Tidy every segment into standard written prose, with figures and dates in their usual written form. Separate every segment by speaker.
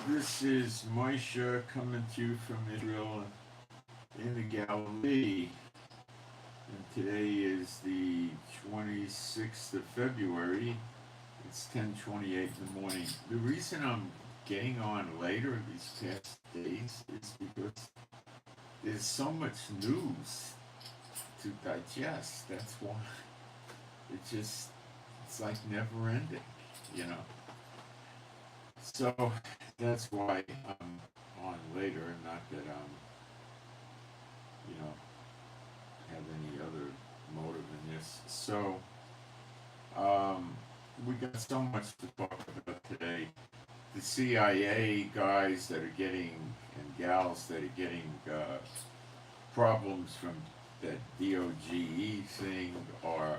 Speaker 1: This is Moshe coming to you from Israel in the Galilee. And today is the 26th of February. It's 10:28 in the morning. The reason I'm getting on later these past days is because there's so much news to digest. That's why it's like never ending, you know. So that's why I'm on later, and not that you know, have any other motive in this. So, we got so much to talk about today. The CIA guys that are getting, and gals that are getting problems from that DOGE thing are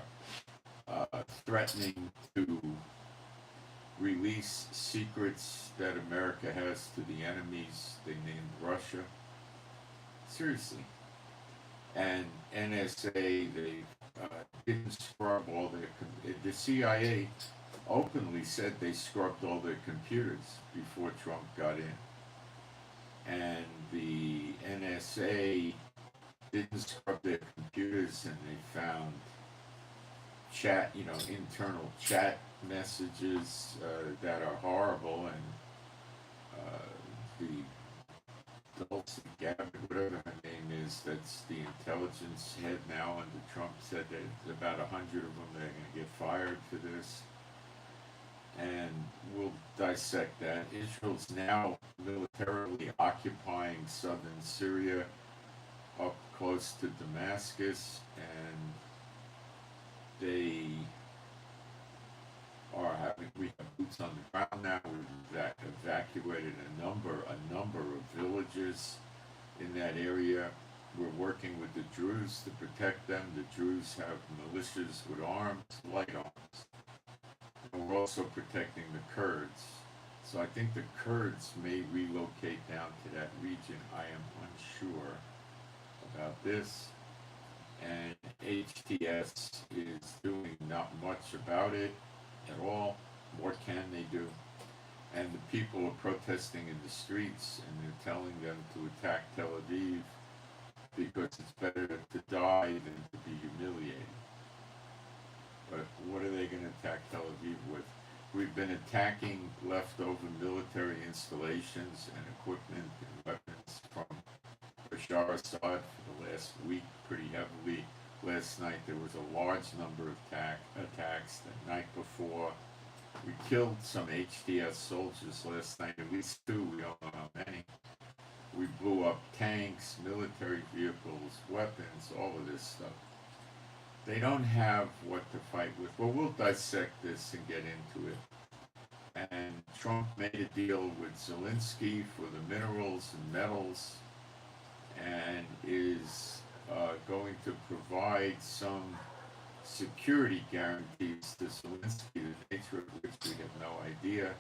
Speaker 1: threatening to release secrets that America has to the enemies they named Russia. Seriously. And NSA, they didn't scrub all the CIA openly said they scrubbed all their computers before Trump got in. And the NSA didn't scrub their computers, and they found chat, internal chat messages that are horrible, and the Dulce Gabbard, whatever her name is, that's the intelligence head now under Trump, said that about 100 of them they're going to get fired for this. And we'll dissect that. Israel's now militarily occupying southern Syria up close to Damascus, and we have boots on the ground now. We've evacuated a number of villages in that area. We're working with the Druze to protect them. The Druze have militias with arms, light arms. And we're also protecting the Kurds. So I think the Kurds may relocate down to that region. I am unsure about this. And HTS is doing not much about it at all. What can they do? And the people are protesting in the streets, and they're telling them to attack Tel Aviv because it's better to die than to be humiliated. But what are they going to attack Tel Aviv with? We've been attacking leftover military installations and equipment and weapons from Bashar Assad for the last week pretty heavily. Last night there was a large number of attacks. The night before, we killed some HTS soldiers last night, at least two, we don't know how many. We blew up tanks, military vehicles, weapons, all of this stuff. They don't have what to fight with. Well, we'll dissect this and get into it. And Trump made a deal with Zelensky for the minerals and metals, and is going to provide some security guarantees to Zelensky, the nature of which we have no idea.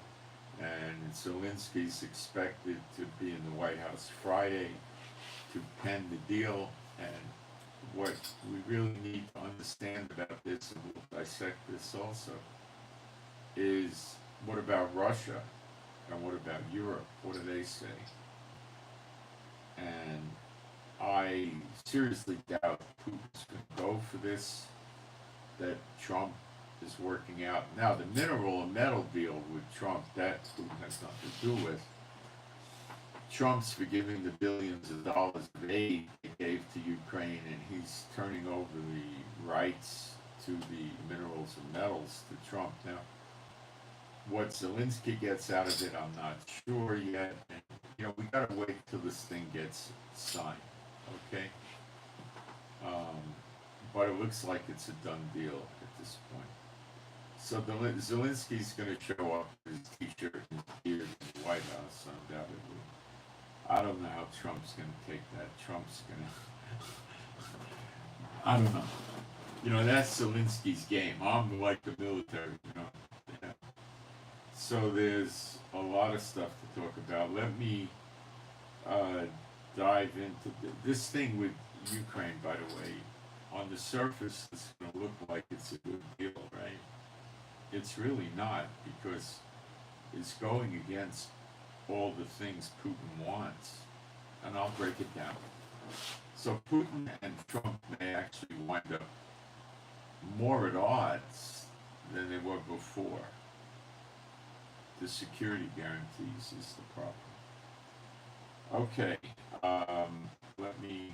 Speaker 1: And Zelensky's expected to be in the White House Friday to pen the deal. And what we really need to understand about this, and we'll dissect this also, is what about Russia? And what about Europe? What do they say? And I seriously doubt Putin's going to go for this, that Trump is working out. Now, the mineral and metal deal with Trump, that Putin has nothing to do with. Trump's forgiving the billions of dollars of aid he gave to Ukraine, and he's turning over the rights to the minerals and metals to Trump. Now, what Zelensky gets out of it, I'm not sure yet. And, we gotta wait till this thing gets signed, okay? But it looks like it's a done deal at this point. So Zelensky's going to show up with his t-shirt and his beard in the White House, undoubtedly. I don't know how Trump's going to take that. Trump's going to... I don't know. That's Zelensky's game. I'm like the military, Yeah. So there's a lot of stuff to talk about. Let me dive into this thing with Ukraine, by the way. On the surface, it's going to look like it's a good deal, right? It's really not, because it's going against all the things Putin wants, and I'll break it down. So Putin and Trump may actually wind up more at odds than they were before. The security guarantees is the problem. Okay, let me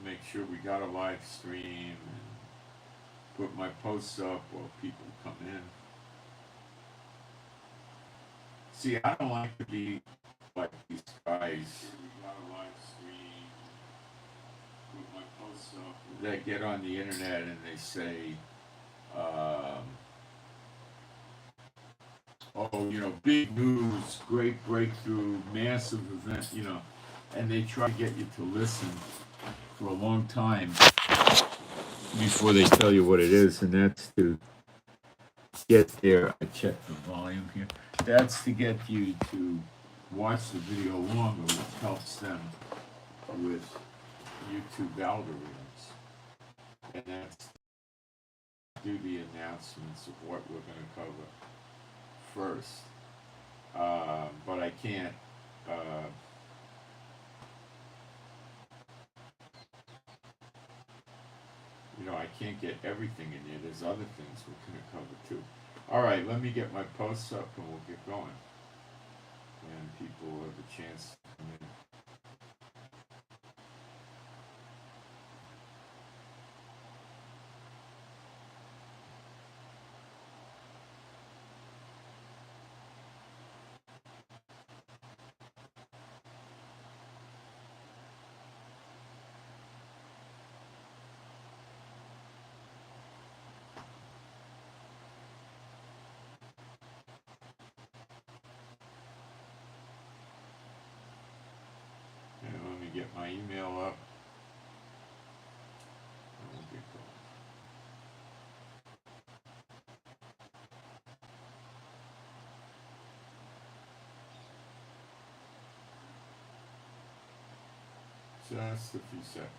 Speaker 1: make sure we got a live stream and put my posts up while people come in. See, I don't like to be like these guys. We got a live stream, put my posts up. They get on the internet and they say, oh, big news, great breakthrough, massive event, and they try to get you to listen for a long time before they tell you what it is, and that's to get there. I check the volume here. That's to get you to watch the video longer, which helps them with YouTube algorithms. And that's to do the announcements of what we're going to cover first. But I can't. I can't get everything in here. There's other things we're going to cover too. All right, let me get my posts up and we'll get going. And people will have a chance to come in. Let me get my email up. And we'll get going. Just a few seconds.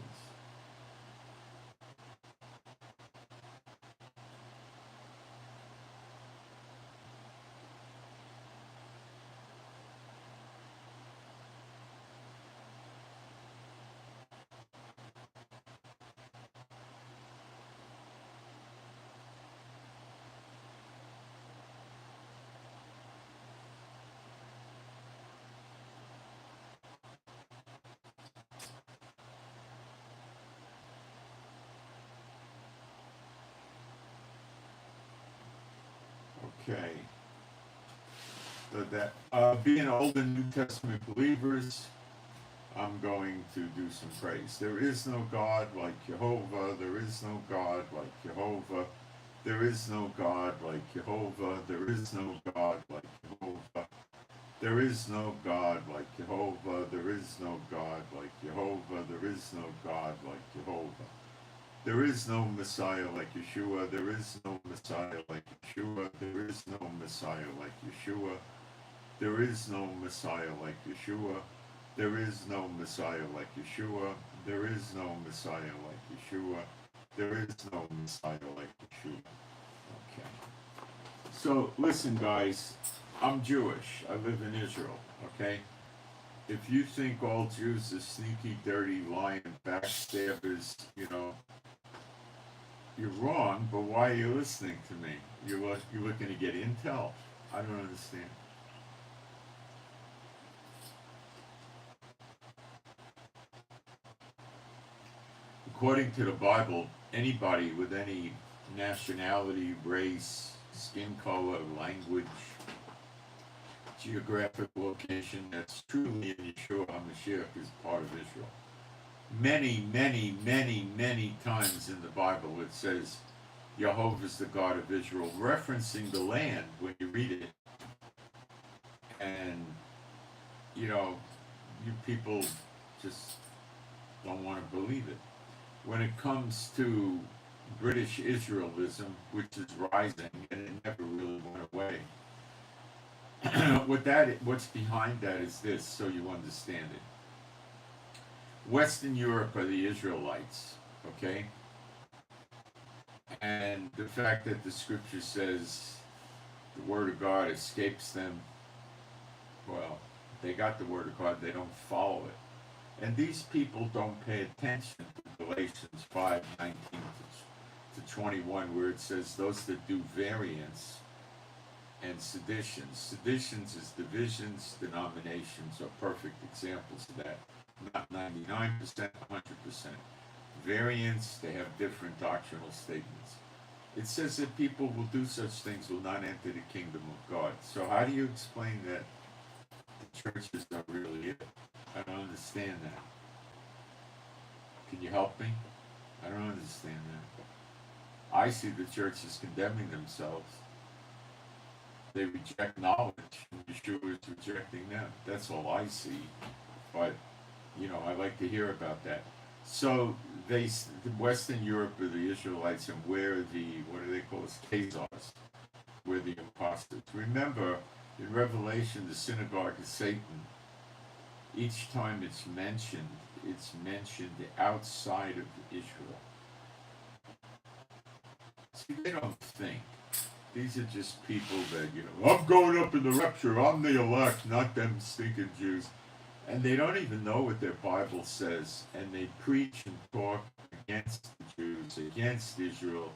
Speaker 1: Okay. So that being old and New Testament believers, I'm going to do some praise. There is no God like Jehovah. There is no God like Jehovah. There is no God like Jehovah. There is no God like Jehovah. There is no God like Jehovah. There is no God like Jehovah. There is no God like Jehovah. There is no Messiah like Yeshua. There is no Messiah like Yeshua. There is no Messiah like Yeshua. There is no Messiah like Yeshua. There is no Messiah like Yeshua. There is no Messiah like Yeshua. There is no Messiah like Yeshua. Okay. So listen, guys. I'm Jewish. I live in Israel. Okay. If you think all Jews are sneaky, dirty, lying, backstabbers, you're wrong. But why are you listening to me? You're looking to get intel. I don't understand. According to the Bible, anybody with any nationality, race, skin color, language, geographic location that's truly in Yeshua HaMashiach is part of Israel. Many, many, many, many times in the Bible it says Jehovah is the God of Israel, referencing the land when you read it. And, you people just don't want to believe it. When it comes to British Israelism, which is rising, and it never really went away, what's behind that is this, so you understand it. Western Europe are the Israelites, okay? And the fact that the scripture says the word of God escapes them, Well, they got the word of God, they don't follow it. And these people don't pay attention to Galatians 5:19 to 21, where it says those that do variance and seditions. Seditions is divisions, denominations are perfect examples of that. Not 99%, 100%. Variance, they have different doctrinal statements. It says that people will do such things will not enter the kingdom of God. So how do you explain that the churches are really it? I don't understand that. Can you help me? I don't understand that. I see the churches condemning themselves. They reject knowledge, and Yeshua is rejecting them. That's all I see. But, I like to hear about that. So, Western Europe are the Israelites, and we're what do they call us? Khazars. We're the imposters. Remember, in Revelation, the synagogue of Satan, each time it's mentioned outside of Israel. See, they don't think. These are just people that, I'm going up in the rapture, I'm the elect, not them stinking Jews. And they don't even know what their Bible says, and they preach and talk against the Jews, against Israel,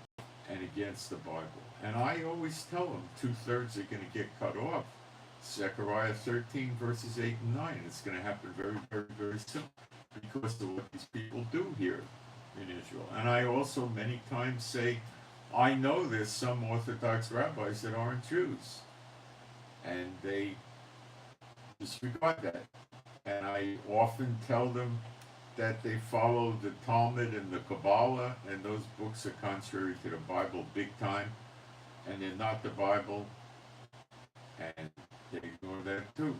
Speaker 1: and against the Bible. And I always tell them 2/3 are going to get cut off. Zechariah 13 verses 8 and 9. It's going to happen very, very, very soon because of what these people do here in Israel. And I also many times say, I know there's some Orthodox rabbis that aren't Jews, and they disregard that. And I often tell them that they follow the Talmud and the Kabbalah, and those books are contrary to the Bible big time, and they're not the Bible, and they ignore that too.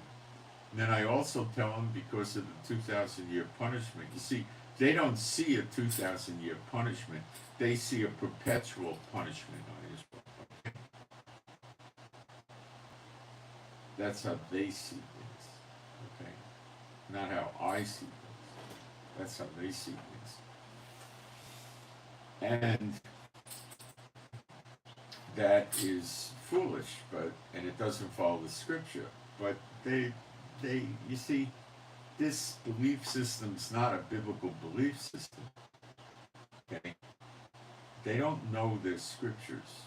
Speaker 1: And then I also tell them because of the 2,000-year punishment. You see, they don't see a 2,000-year punishment. They see a perpetual punishment on Israel. Okay? That's how they see things. Okay? Not how I see things. That's how they see things. And that is foolish, and it doesn't follow the scripture. But you see, this belief system's not a biblical belief system. Okay? They don't know their scriptures.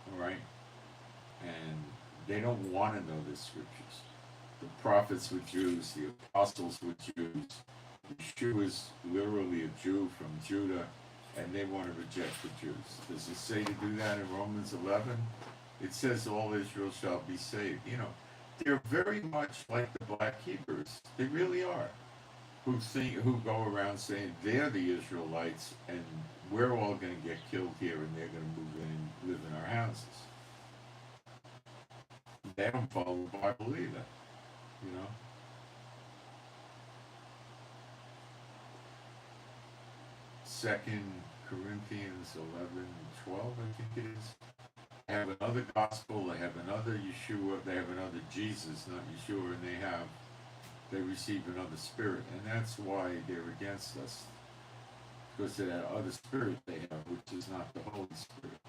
Speaker 1: All right? And they don't want to know the scriptures. The prophets were Jews, the apostles were Jews. Yeshua is literally a Jew from Judah, and they want to reject the Jews. Does it say to do that in Romans 11? It says all Israel shall be saved. They're very much like the black Hebrews. They really are. Who go around saying they're the Israelites and we're all going to get killed here and they're going to move in and live in our houses. They don't follow the Bible either, Second Corinthians 11:12, I think it is. They have another gospel, they have another Yeshua, they have another Jesus, not Yeshua, and they receive another spirit, and that's why they're against us, because of that other spirit they have, which is not the Holy Spirit.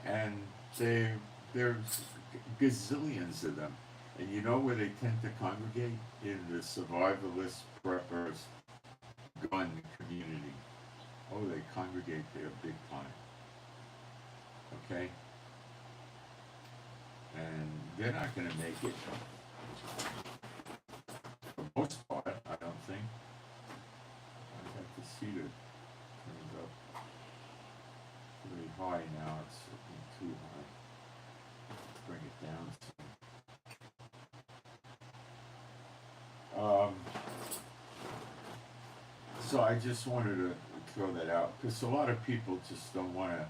Speaker 1: And there's gazillions of them, and you know where they tend to congregate? In the survivalist preppers gun community. Oh, they congregate there big time. Okay? And they're not going to make it. For the most part, I don't think. I have to see that it turns up pretty high now. It's looking too high. Bring it down some. So I just wanted to throw that out, because a lot of people just don't want to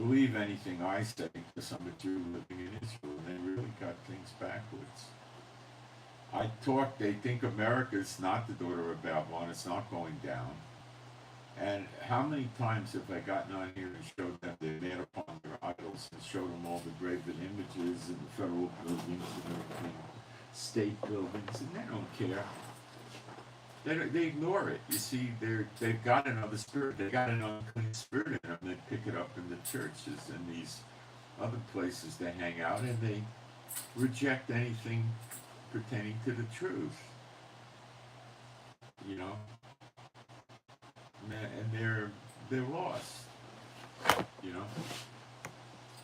Speaker 1: believe anything I say, because I'm a Jew living in Israel, and they really got things backwards. They think America's not the daughter of Babylon, it's not going down. And how many times have I gotten on here and showed them they made upon their idols, and showed them all the graven images in the federal buildings and everything, state buildings, and they don't care. They ignore it. You see, they've got another spirit. They got an unclean spirit in them. They pick it up in the churches and these other places they hang out, and they reject anything pertaining to the truth. You know, and they're lost. You know,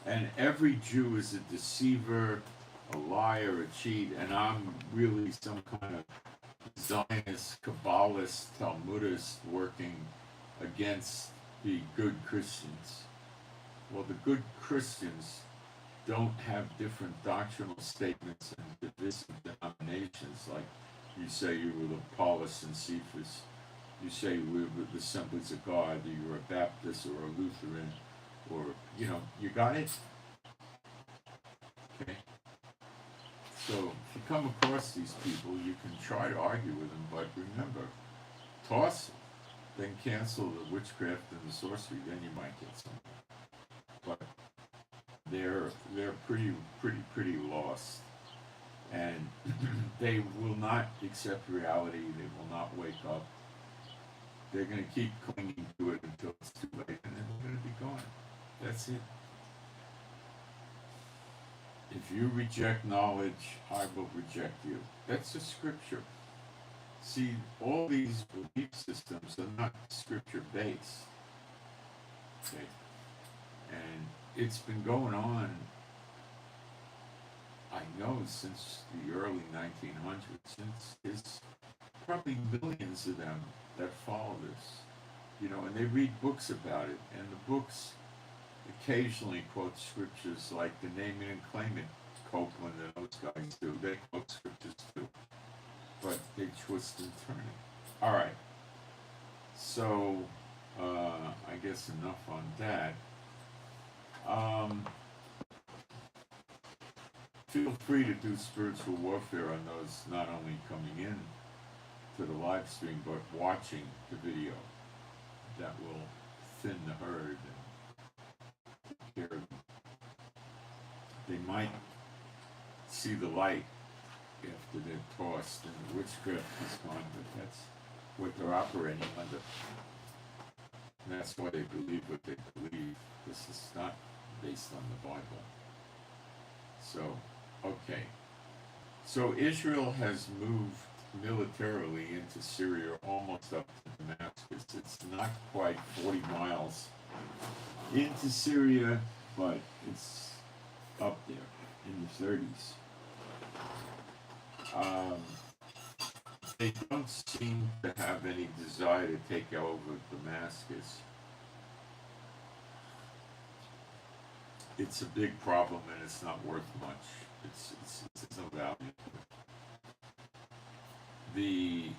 Speaker 1: and every Jew is a deceiver, a liar, a cheat, and I'm really some kind of Zionist, Kabbalist, Talmudist working against the good Christians. Well, the good Christians don't have different doctrinal statements and divisive denominations, like you say you were the Apollos and Cephas, you say we were the Assemblies of God, or you're a Baptist or a Lutheran, or, you know, you got it? Okay. So if you come across these people, you can try to argue with them, but remember, toss them, then cancel the witchcraft and the sorcery, then you might get something. But they're pretty lost, and they will not accept reality. They will not wake up. They're going to keep clinging to it until it's too late, and then they're going to be gone. That's it. If you reject knowledge, I will reject you. That's the scripture. See, all these belief systems are not scripture based. Okay. And it's been going on, I know, since the early 1900s, since there's probably millions of them that follow this, you know, and they read books about it, and the books occasionally quote scriptures like the Name It and Claim It, Copeland and those guys do. They quote scriptures too, but they twist and turn it. All right, so I guess enough on that. Feel free to do spiritual warfare on those not only coming in to the live stream but watching the video. That will thin the herd and take care of them. They might see the light after they're tossed and the witchcraft is gone, but that's what they're operating under. And that's why they believe what they believe. This is not based on the Bible. So, okay. So Israel has moved militarily into Syria almost up to Damascus. It's not quite 40 miles into Syria, but it's up there in the 30s. They don't seem to have any desire to take over Damascus. It's a big problem and it's not worth much. It's no value. The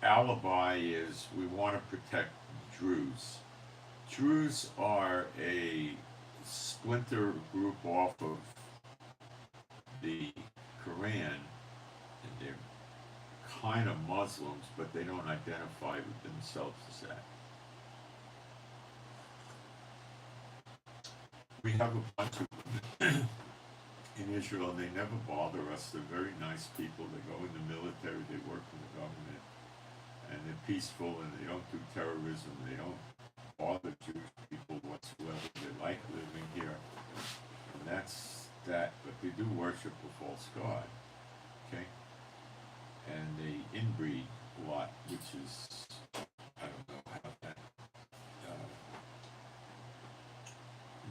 Speaker 1: alibi is we want to protect Druze. Druze are a splinter group off of the Quran, and they're kind of Muslims, but they don't identify with themselves as that. We have a bunch of them in Israel, and they never bother us. They're very nice people. They go in the military, they work for the government, and they're peaceful, and they don't do terrorism. They don't bother Jewish people whatsoever. They like living here, and that's that. But they do worship a false god, okay? And they inbreed a lot, which is, I don't know how that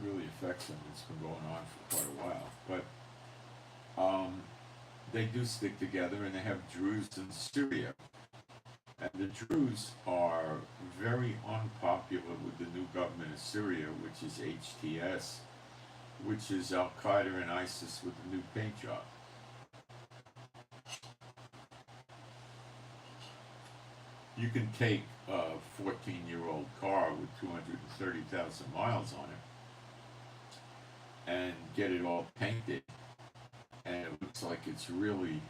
Speaker 1: really affects them. It's been going on for quite a while, but they do stick together, and they have Druze in Syria, and the Druze are very unpopular with the new government of Syria, which is HTS, which is Al Qaeda and ISIS with a new paint job. You can take a 14-year-old car with 230,000 miles on it and get it all painted, and it looks like it's really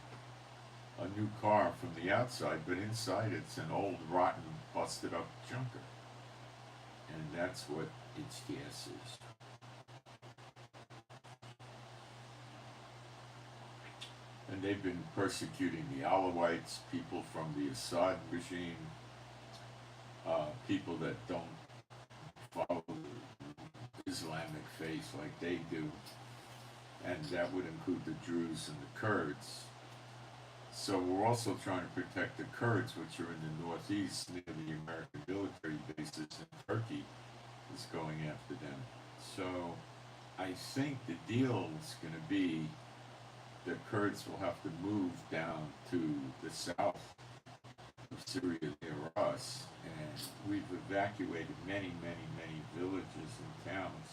Speaker 1: a new car from the outside, but inside it's an old, rotten, busted up junker. And that's what HTS is. And they've been persecuting the Alawites, people from the Assad regime, people that don't follow the Islamic face like they do, and that would include the Druze and the Kurds. So we're also trying to protect the Kurds, which are in the northeast near the American military bases, and Turkey is going after them. So I think the deal is going to be the Kurds will have to move down to the south of Syria near us, and we've evacuated many, many, many villages and towns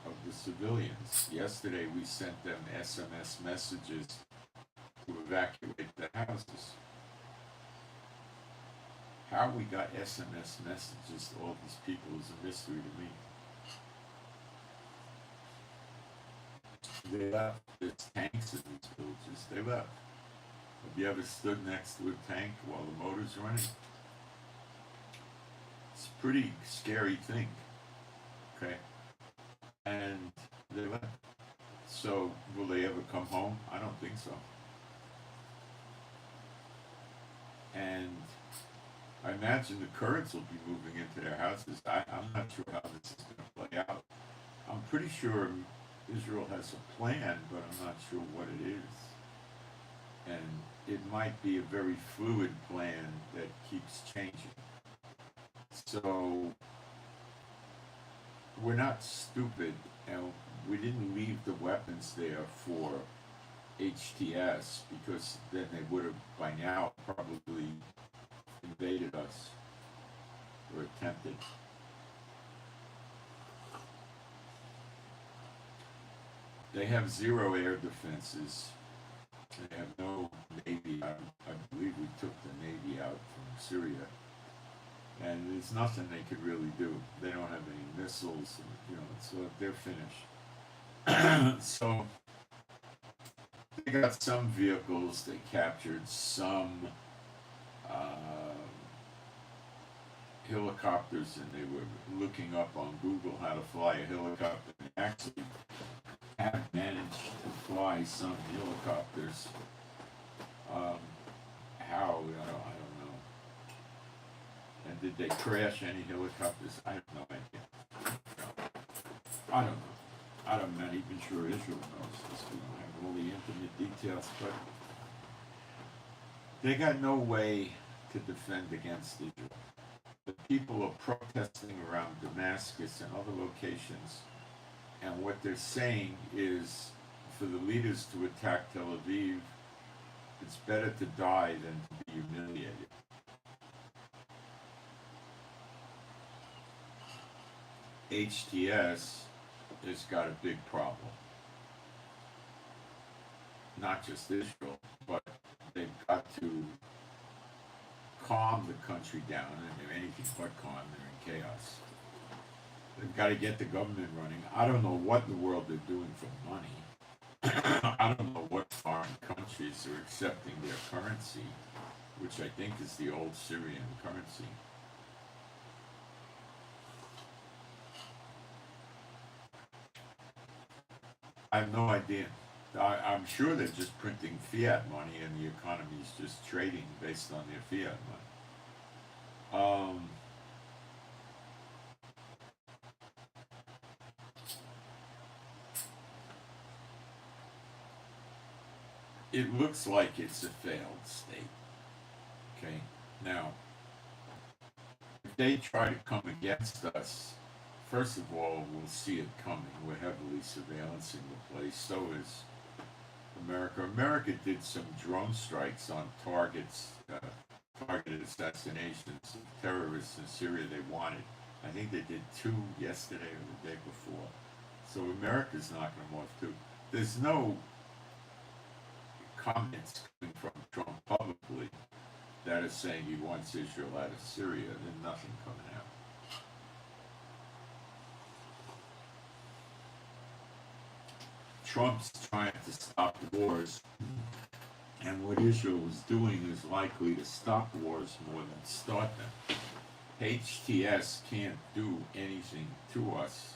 Speaker 1: of the civilians. Yesterday we sent them SMS messages to evacuate the houses. How we got SMS messages to all these people is a mystery to me. They left. There's tanks in these villages. They left. Have you ever stood next to a tank while the motor's running? It's a pretty scary thing. Okay? And they left. So, will they ever come home? I don't think so. And I imagine the Kurds will be moving into their houses. I'm not sure how this is going to play out. I'm pretty sure Israel has a plan, but I'm not sure what it is. And it might be a very fluid plan that keeps changing. So we're not stupid, and we didn't leave the weapons there for HTS, because then they would have by now probably invaded us or attempted. They have zero air defenses. They have no Navy. I believe we took the Navy out from Syria. And there's nothing they could really do. They don't have any missiles, so they're finished. So they got some vehicles. They captured some helicopters, and they were looking up on Google how to fly a helicopter. And actually have managed to fly some helicopters. How? I don't know. And did they crash any helicopters? I have no idea. I don't know. I'm not even sure Israel knows this. We don't have all the intimate details, but they got no way to defend against Israel. The people are protesting around Damascus and other locations, and what they're saying is for the leaders to attack Tel Aviv, it's better to die than to be humiliated. HTS has got a big problem. Not just Israel, but they've got to calm the country down, and they're anything but calm. They're in chaos. They've got to get the government running. I don't know what in the world they're doing for money. I don't know what foreign countries are accepting their currency, which I think is the old Syrian currency. I have no idea. I'm sure they're just printing fiat money, and the economy is just trading based on their fiat money. It looks like it's a failed state. Okay, now, if they try to come against us, first of all, we'll see it coming. We're heavily surveillancing the place. So is America. America did some drone strikes on targets, targeted assassinations of terrorists in Syria they wanted. I think they did 2 yesterday or the day before. So America's knocking them off too. There's no comments coming from Trump publicly that is saying he wants Israel out of Syria. There's nothing coming out. Trump's trying to stop wars, and what Israel is doing is likely to stop wars more than start them. HTS can't do anything to us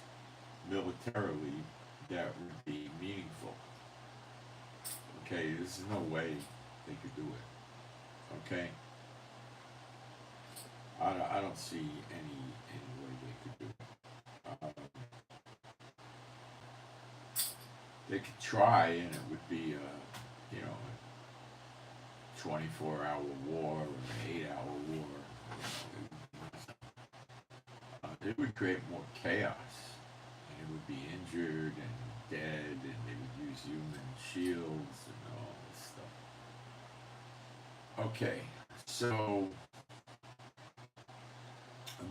Speaker 1: militarily that would be meaningful. Okay, there's no way they could do it. Okay? I don't see any way they could do it. They could try, and it would be a, 24-hour war or an 8-hour war. It would create more chaos, and it would be injured and dead, and they would use human shields and all this stuff. Okay, so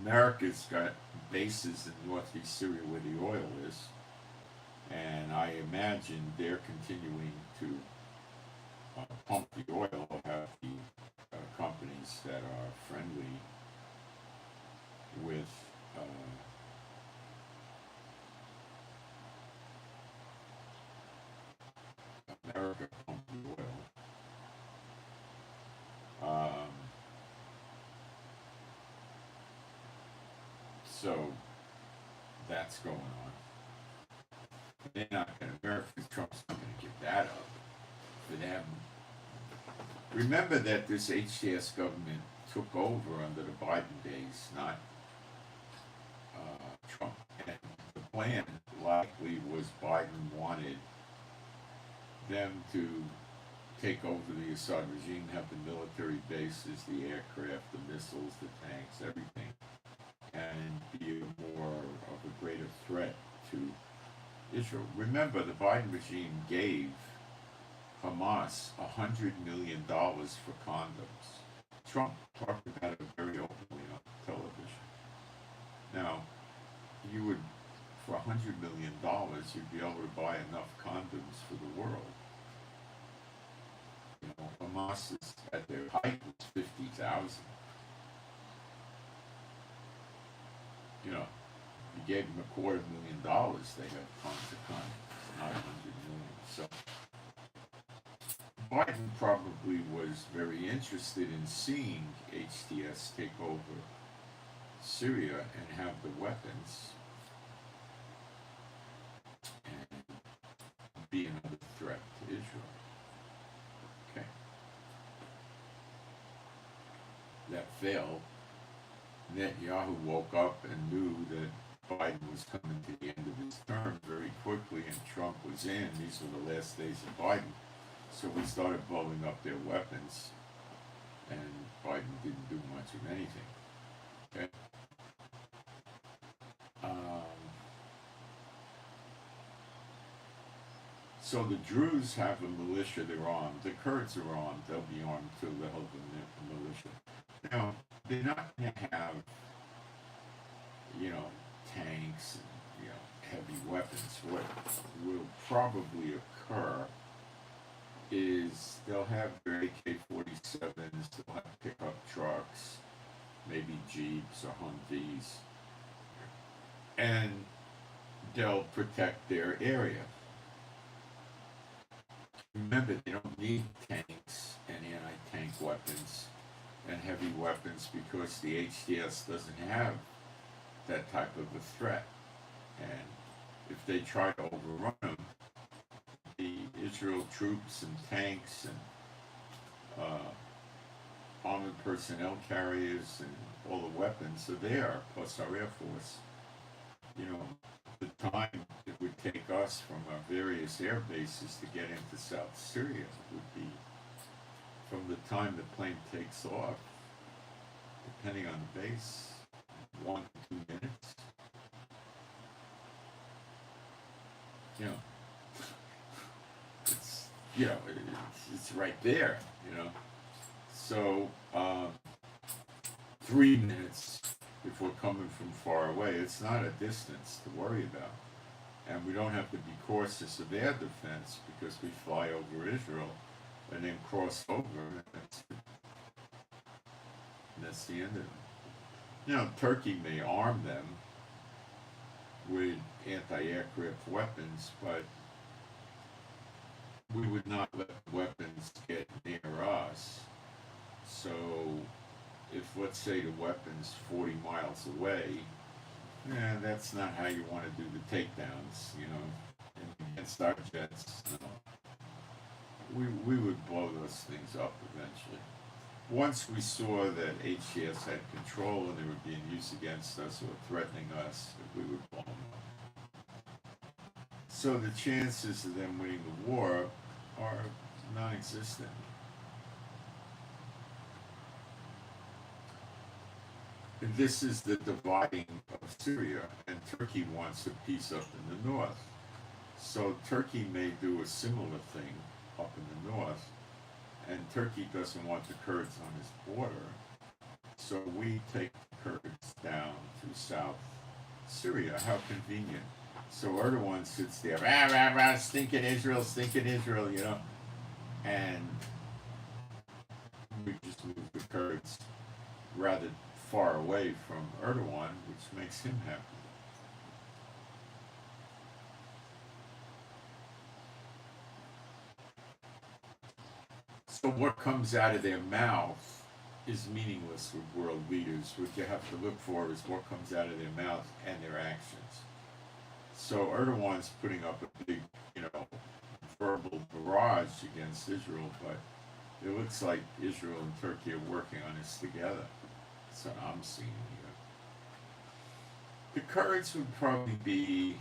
Speaker 1: America's got bases in northeast Syria where the oil is, and I imagine they're continuing to pump the oil, have the companies that are friendly with America pump the oil. So that's going on. They're not going to, Trump's not going to give that up for them. Remember that this HTS government took over under the Biden days, not Trump. And the plan likely was Biden wanted them to take over the Assad regime, have the military bases, the aircraft, the missiles, the tanks, everything, and be more of a greater threat to Israel. Remember, the Biden regime gave Hamas $100 million for condoms. Trump talked about it very openly on television. Now, you would, for $100 million, you'd be able to buy enough condoms for the world. Hamas is, at their height was 50,000. You gave them $250,000, they have tons of condoms, not $100 million. So Biden probably was very interested in seeing HTS take over Syria and have the weapons and be another threat to Israel. Okay. That failed. Netanyahu woke up and knew that Biden was coming to the end of his term very quickly, and Trump was in. These were the last days of Biden. So we started blowing up their weapons, and Biden didn't do much of anything. Okay. So the Druze have a militia, they're armed. The Kurds are armed, they'll be armed too, they'll help the militia. Now, they're not going to have, tanks and, heavy weapons. What will probably occur is they'll have their AK-47s, they'll have pickup trucks, maybe Jeeps or Humvees, and they'll protect their area. Remember, they don't need tanks and anti-tank weapons and heavy weapons because the HTS doesn't have that type of a threat. And if they try to overrun them, the Israel troops and tanks and armored personnel carriers and all the weapons are there, plus our Air Force. The time it would take us from our various air bases to get into South Syria would be from the time the plane takes off, depending on the base, 1 to 2 minutes. It's right there, So 3 minutes if we're coming from far away. It's not a distance to worry about. And we don't have to be cautious of air defense because we fly over Israel and then cross over, and that's the end of it. Turkey may arm them with anti-aircraft weapons, but we would not let weapons get near us. So if, let's say, the weapon's 40 miles away, that's not how you want to do the takedowns, and against our jets. We would blow those things up eventually. Once we saw that HTS had control and they were being used against us or threatening us, we would blow them up. So the chances of them winning the war are non-existent. And this is the dividing of Syria, and Turkey wants a peace up in the north. So Turkey may do a similar thing up in the north, and Turkey doesn't want the Kurds on his border. So we take the Kurds down to South Syria. How convenient. So Erdogan sits there, rah, rah, rah, stinking Israel, and we just move the Kurds rather far away from Erdogan, which makes him happy. So what comes out of their mouth is meaningless with world leaders. What you have to look for is what comes out of their mouth and their actions. So Erdogan's putting up a big, verbal barrage against Israel, but it looks like Israel and Turkey are working on this together. That's what I'm seeing here. The Kurds would probably be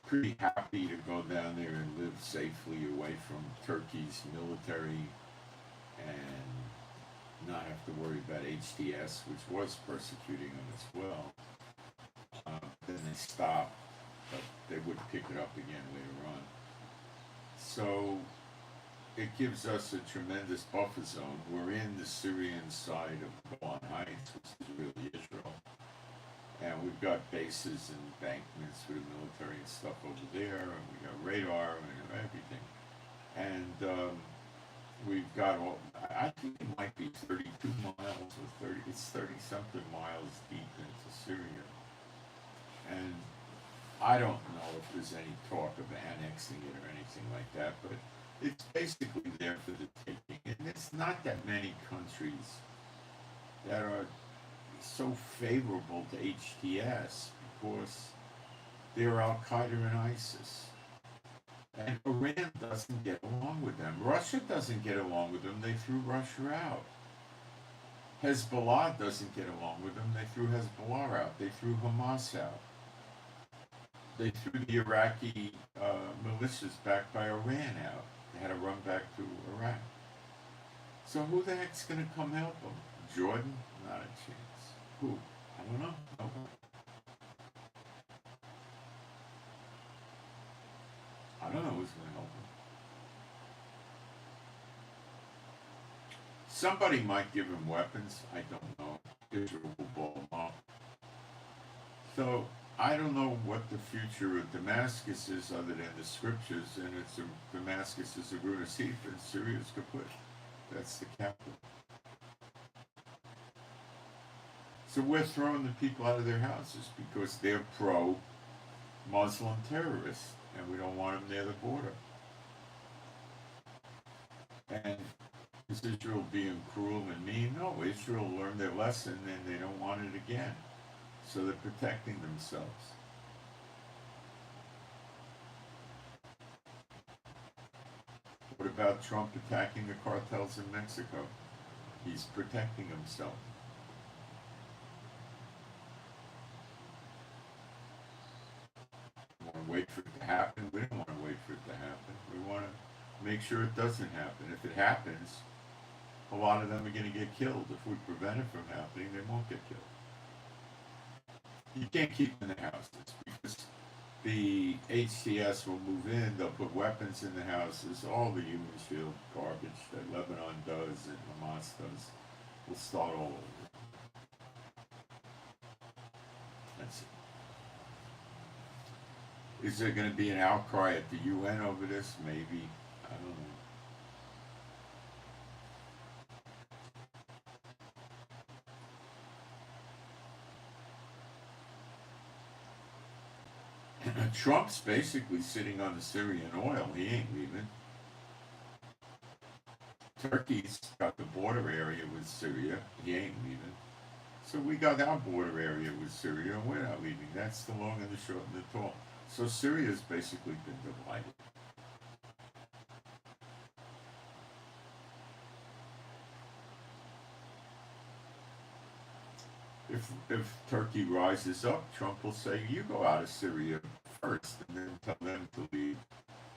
Speaker 1: pretty happy to go down there and live safely away from Turkey's military and not have to worry about HTS, which was persecuting them as well. Then they stopped, but they would pick it up again later on. So it gives us a tremendous buffer zone. We're in the Syrian side of Golan Heights, which is really Israel. And we've got bases and embankments for the military and stuff over there, and we got radar and everything. And we've got I think it might be 32 miles or it's 30-something miles deep into Syria. And I don't know if there's any talk of annexing it or anything like that, but it's basically there for the taking. And it's not that many countries that are so favorable to HTS because they're Al-Qaeda and ISIS. And Iran doesn't get along with them. Russia doesn't get along with them. They threw Russia out. Hezbollah doesn't get along with them. They threw Hezbollah out. They threw Hamas out. They threw the Iraqi militias backed by Iran out. They had to run back to Iraq. So who the heck's going to come help them? Jordan? Not a chance. Who? I don't know. Nobody. I don't know who's going to help them. Somebody might give him weapons. I don't know. Israel will blow them up. So I don't know what the future of Damascus is other than the scriptures, and it's Damascus is a root of Ceasefire, and Syria is kaput. That's the capital. So we're throwing the people out of their houses because they're pro-Muslim terrorists, and we don't want them near the border. And is Israel being cruel and mean? No, Israel learned their lesson, and they don't want it again. So they're protecting themselves. What about Trump attacking the cartels in Mexico? He's protecting himself. We want to wait for it to happen? We don't want to wait for it to happen. We want to make sure it doesn't happen. If it happens, a lot of them are going to get killed. If we prevent it from happening, they won't get killed. You can't keep them in the houses because the HTS will move in, they'll put weapons in the houses, all the human shield garbage that Lebanon does and Hamas does will start all over. That's it. Is there going to be an outcry at the UN over this? Maybe. I don't know. Trump's basically sitting on the Syrian oil. He ain't leaving. Turkey's got the border area with Syria. He ain't leaving. So we got our border area with Syria, and we're not leaving. That's the long and the short and the tall. So Syria's basically been divided. If Turkey rises up, Trump will say, you go out of Syria first and then tell them to leave.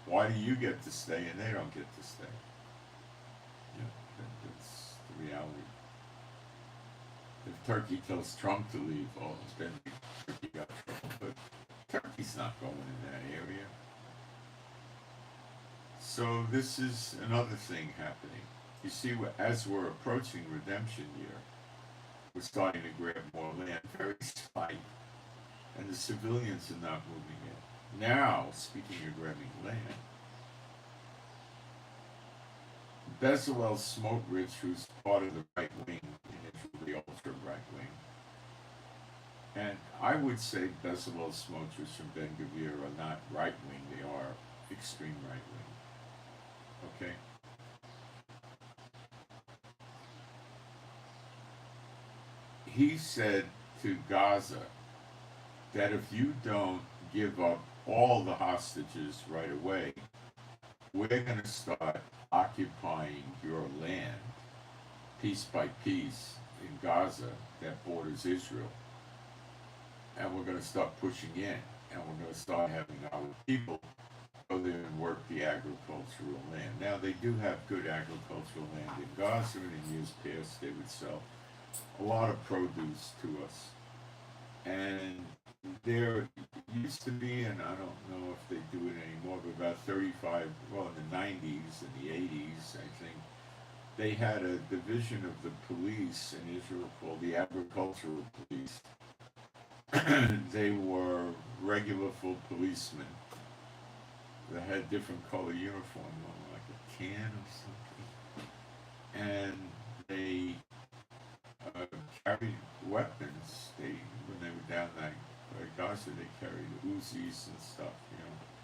Speaker 1: Why do you get to stay and they don't get to stay? That's the reality. If Turkey tells Trump to leave, oh, then Turkey got trouble. But Turkey's not going in that area. So this is another thing happening. You see, as we're approaching redemption year, we're starting to grab more land, very slight, and the civilians are not moving in. Now, speaking of grabbing land, Bezalel Smotrich, who's part of the right wing, the ultra right wing, and I would say Bezalel Smotrich and Ben Gvir are not right wing; they are extreme right wing. Okay. He said to Gaza that if you don't give up all the hostages right away, we're going to start occupying your land piece by piece in Gaza that borders Israel. And we're going to start pushing in, and we're going to start having our people go there and work the agricultural land. Now, they do have good agricultural land in Gaza, and in years past they would sell a lot of produce to us. And there used to be, and I don't know if they do it anymore, but about 35, well, in the 90s and the 80s, I think, they had a division of the police in Israel called the agricultural police. They were regular full policemen that had different color uniform on, like a can or something. And they carried weapons. When they were down there Gaza, they carried Uzis and stuff,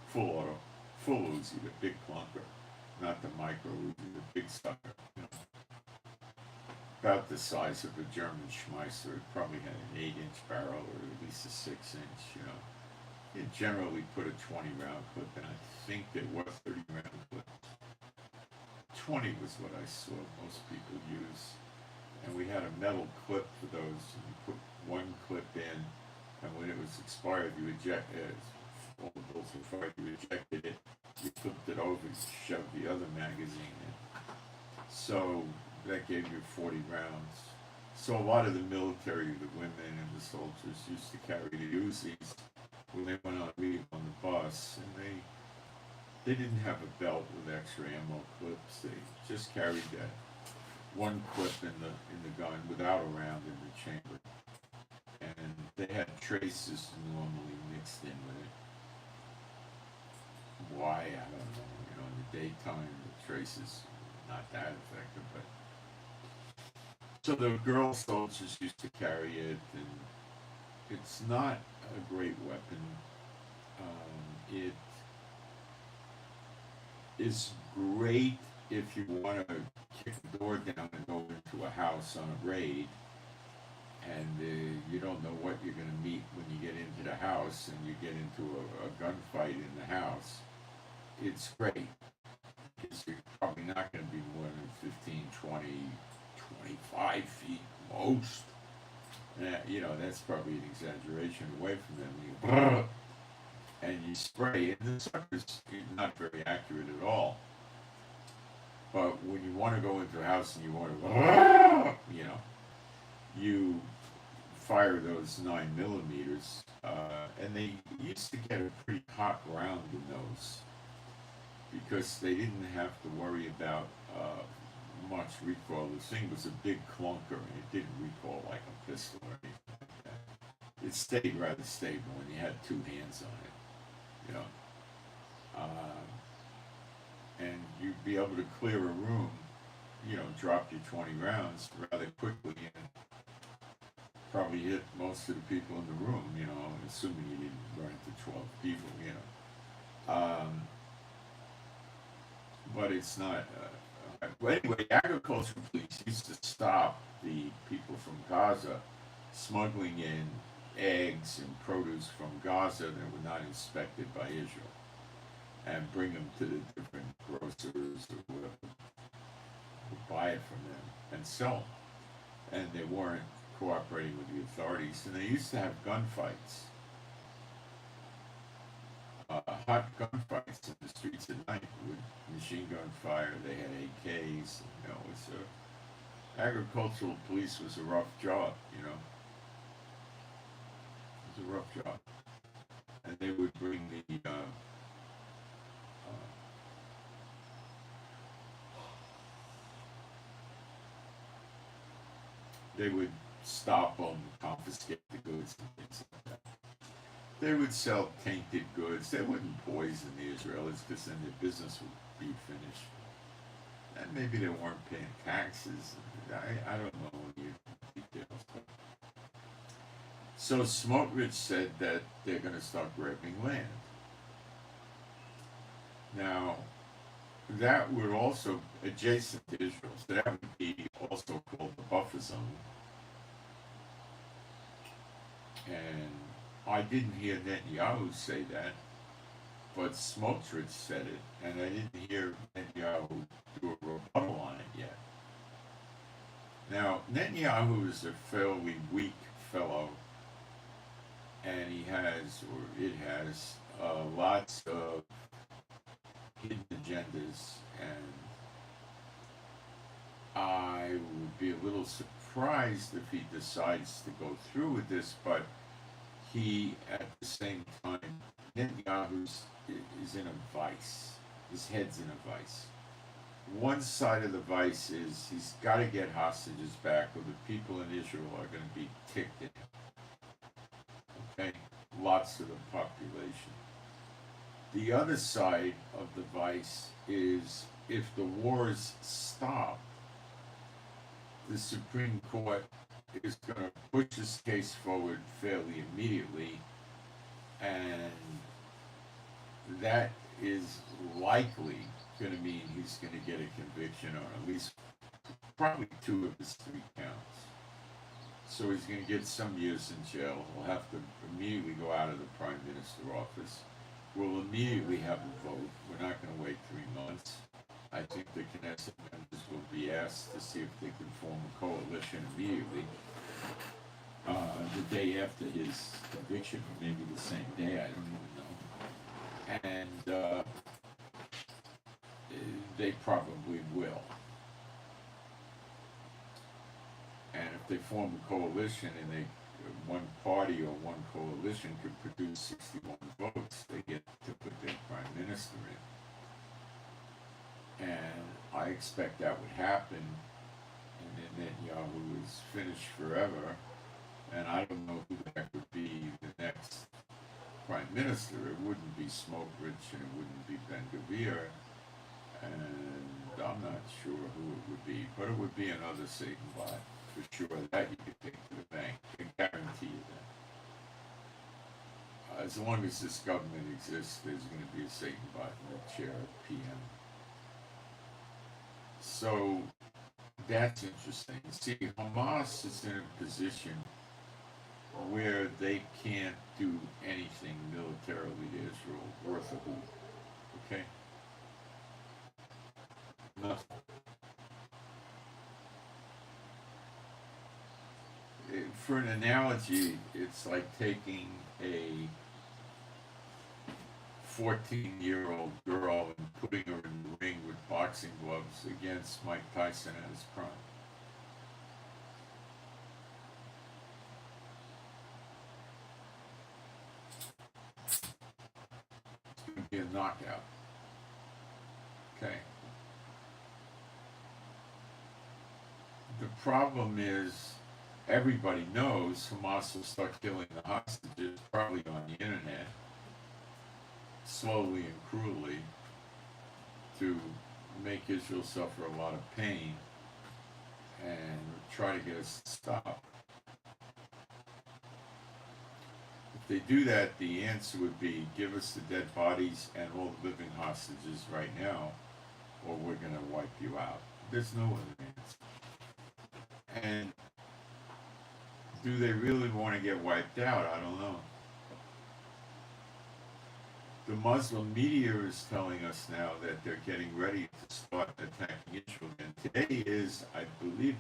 Speaker 1: full auto, full Uzi, the big clunker, not the micro Uzi, the big sucker, about the size of a German Schmeisser. It probably had an 8-inch barrel or at least a 6-inch, It generally put a 20-round clip, and I think there were 30-round clips. 20 was what I saw most people use. And we had a metal clip for those, and you put one clip in, and when it was expired, you ejected it. All the bullets were fired, you ejected it, you flipped it over, you shoved the other magazine in. So that gave you 40 rounds. So a lot of the military, the women and the soldiers used to carry the Uzis when they went on leave on the bus, and they didn't have a belt with extra ammo clips. They just carried that one clip in the gun without a round in the chamber, and they had traces normally mixed in with it. Why, I don't know. In the daytime the traces not that effective, but so the girl soldiers used to carry it, and it's not a great weapon. It is great if you want to kick the door down and go into a house on a raid, and you don't know what you're going to meet when you get into the house, and you get into a gunfight in the house. It's great, because you're probably not going to be more than 15, 20, 25 feet most. That's probably an exaggeration away from them. And you spray, and the sucker's not very accurate at all. But when you want to go into a house and you want to, you fire those 9mm, and they used to get a pretty hot round in those because they didn't have to worry about much recoil. The thing was a big clunker, and it didn't recoil like a pistol or anything like that. It stayed rather stable when you had two hands on it, and you'd be able to clear a room, drop your 20 rounds rather quickly and probably hit most of the people in the room, assuming you didn't run into 12 people, but it's not. Well, anyway, agricultural police used to stop the people from Gaza smuggling in eggs and produce from Gaza that were not inspected by Israel, and bring them to the different grocers or whoever would buy it from them and sell them. And they weren't cooperating with the authorities, and they used to have gunfights. hot gunfights in the streets at night with machine gun fire. They had AKs. It's agricultural police was a rough job. It was a rough job, and they would bring they would stop them, confiscate the goods, and things like that. They would sell tainted goods. They wouldn't poison the Israelis because then their business would be finished. And maybe they weren't paying taxes. I don't know the details. So Smotrich said that they're going to start grabbing land. Now, that would also, adjacent to Israel, so that would be also called the buffer zone. And I didn't hear Netanyahu say that, but Smotrich said it, and I didn't hear Netanyahu do a rebuttal on it yet. Now, Netanyahu is a fairly weak fellow, and he has, or it has, lots of hidden agendas, and I would be a little surprised if he decides to go through with this, but he, at the same time, Netanyahu is in a vice. His head's in a vice. One side of the vice is he's got to get hostages back, or the people in Israel are going to be ticked at him. Okay? Lots of the population. The other side of the vice is if the wars stop, the Supreme Court is going to push this case forward fairly immediately, and that is likely going to mean he's going to get a conviction on at least probably 2 of his 3 counts. So he's going to get some years in jail. He'll have to immediately go out of the Prime Minister office. We'll immediately have a vote. We're not going to wait 3 months. I think the Knesset members will be asked to see if they can form a coalition immediately. The day after his conviction, or maybe the same day, I don't even know. And they probably will. And if they form a coalition and one party or one coalition could produce 61 votes, they get to put their prime minister in. And I expect that would happen, and then Netanyahu is finished forever. And I don't know who that would be the next prime minister. It wouldn't be Smotrich, and it wouldn't be Ben-Gvir, and I'm not sure who it would be, but it would be another Satan bot. For sure, that you could take to the bank. I can guarantee you that. As long as this government exists, there's going to be a Satan bot in the chair of PM. So that's interesting. See, Hamas is in a position where they can't do anything militarily to Israel worth a hoot. Okay? Nothing. For an analogy, it's like taking a 14-year-old girl and putting her in the ring with boxing gloves against Mike Tyson at his prime. It's going to be a knockout. Okay. The problem is, everybody knows Hamas will start killing the hostages, probably on the internet, slowly and cruelly, to make Israel suffer a lot of pain and try to get us to stop. If they do that, the answer would be give us the dead bodies and all the living hostages right now, or we're going to wipe you out. There's no other answer. And do they really want to get wiped out? I don't know. The Muslim media is telling us now that they're getting ready to start attacking Israel. And today is, I believe,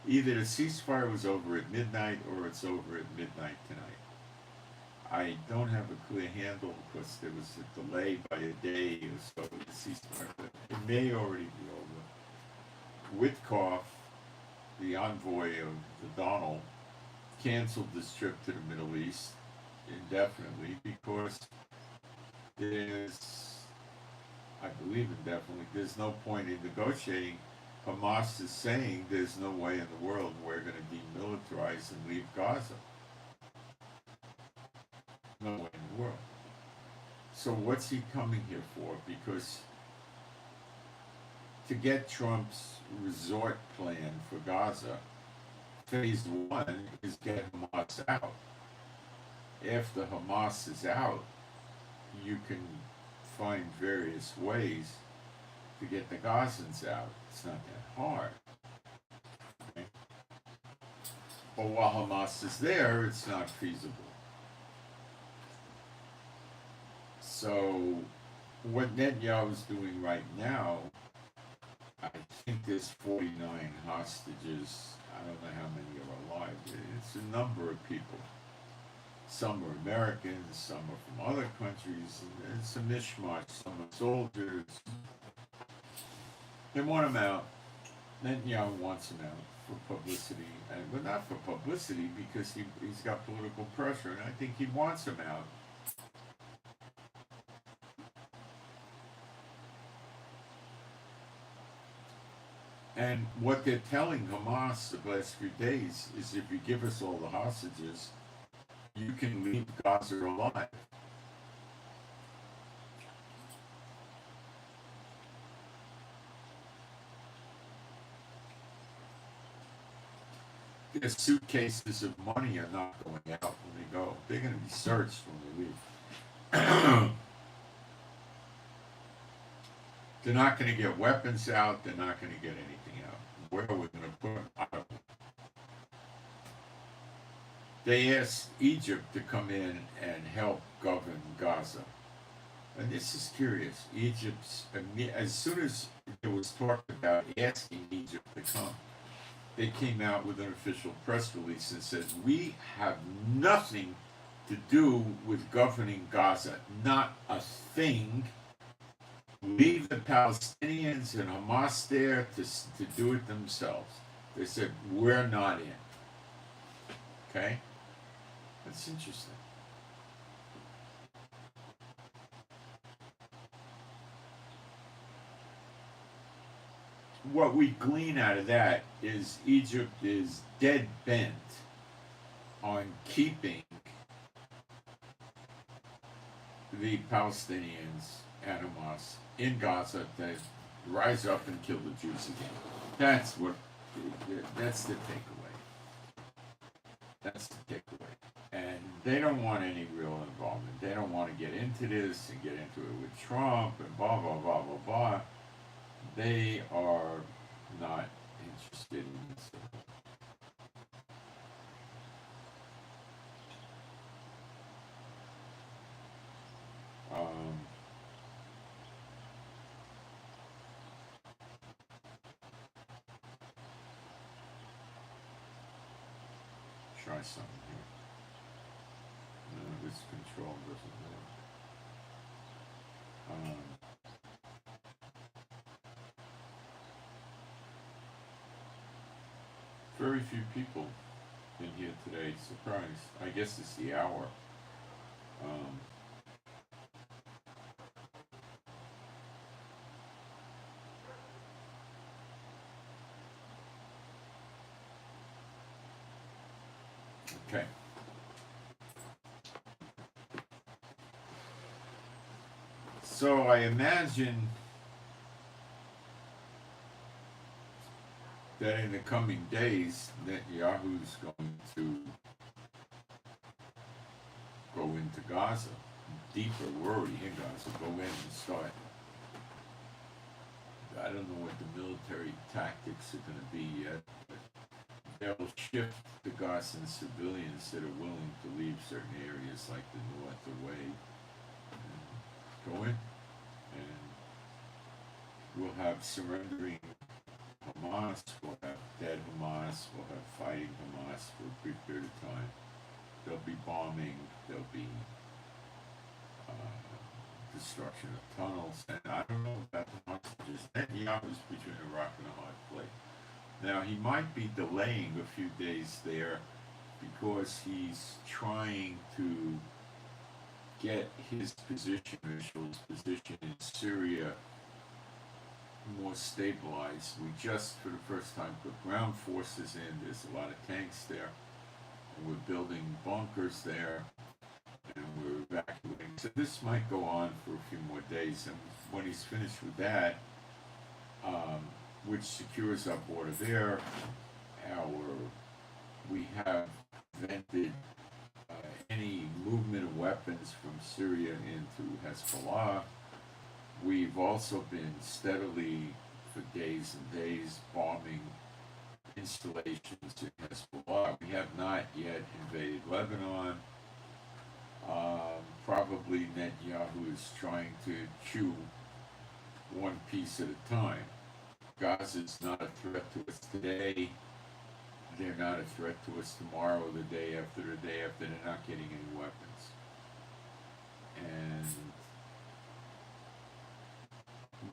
Speaker 1: either the ceasefire was over at midnight or it's over at midnight tonight. I don't have a clear handle because there was a delay by a day or so with the ceasefire, but it may already be over. Witkoff, the envoy of the Donald, canceled this trip to the Middle East indefinitely because there's, I believe indefinitely, there's no point in negotiating. Hamas is saying there's no way in the world we're going to demilitarize and leave Gaza. No way in the world. So what's he coming here for? Because to get Trump's resort plan for Gaza, phase one is get Hamas out. After Hamas is out, you can find various ways to get the Gazans out. It's not that hard. Okay? But while Hamas is there, it's not feasible. So what Netanyahu's doing right now, I think there's 49 hostages. I don't know how many are alive. It's a number of people. Some are Americans, some are from other countries, and it's a mishmash. Some are soldiers. They want him out. Netanyahu wants him out for publicity, but not for publicity because he's got political pressure, and I think he wants him out. And what they're telling Hamas the last few days is if you give us all the hostages, you can leave Gaza alive. Their suitcases of money are not going out when they go. They're going to be searched when they leave. They're not going to get weapons out. They're not going to get anything out. Where are we going to put them? I don't know. They asked Egypt to come in and help govern Gaza. And this is curious. Egypt's, as soon as it was talked about asking Egypt to come, they came out with an official press release and said, we have nothing to do with governing Gaza. Not a thing. Leave the Palestinians and Hamas there to do it themselves. They said, we're not in. Okay? That's interesting. What we glean out of that is Egypt is dead bent on keeping the Palestinians and Hamas in Gaza to rise up and kill the Jews again. That's the takeaway. That's the takeaway. And they don't want any real involvement. They don't want to get into this and get into it with Trump and blah, blah, blah, blah, blah. They are not interested in this. Try something here. No, this control doesn't work. Very few people in here today. Surprised. I guess it's the hour. Okay. So I imagine that in the coming days, Netanyahu's going to go into Gaza. Deeper, we're already in Gaza. Go in and start. I don't know what the military tactics are going to be yet, but they'll shift the Gazan civilians that are willing to leave certain areas like the north away. And go in, and we'll have surrendering Hamas, we'll have dead Hamas, we'll have fighting Hamas for a brief period of time. There'll be bombing, there'll be destruction of tunnels, and I don't know about the hostages. Netanyahu's between a rock and a hard place. Now, he might be delaying a few days there because he's trying to get his position, Israel's position in Syria, more stabilized. We just, for the first time, put ground forces in. There's a lot of tanks there. And we're building bunkers there, and we're evacuating. So this might go on for a few more days. And when he's finished with that, which secures our border there, we have prevented any movement of weapons from Syria into Hezbollah. We've also been steadily, for days and days, bombing installations in Hezbollah. We have not yet invaded Lebanon. Probably Netanyahu is trying to chew one piece at a time. Gaza is not a threat to us today. They're not a threat to us tomorrow, the day after, the day after. They're not getting any weapons. And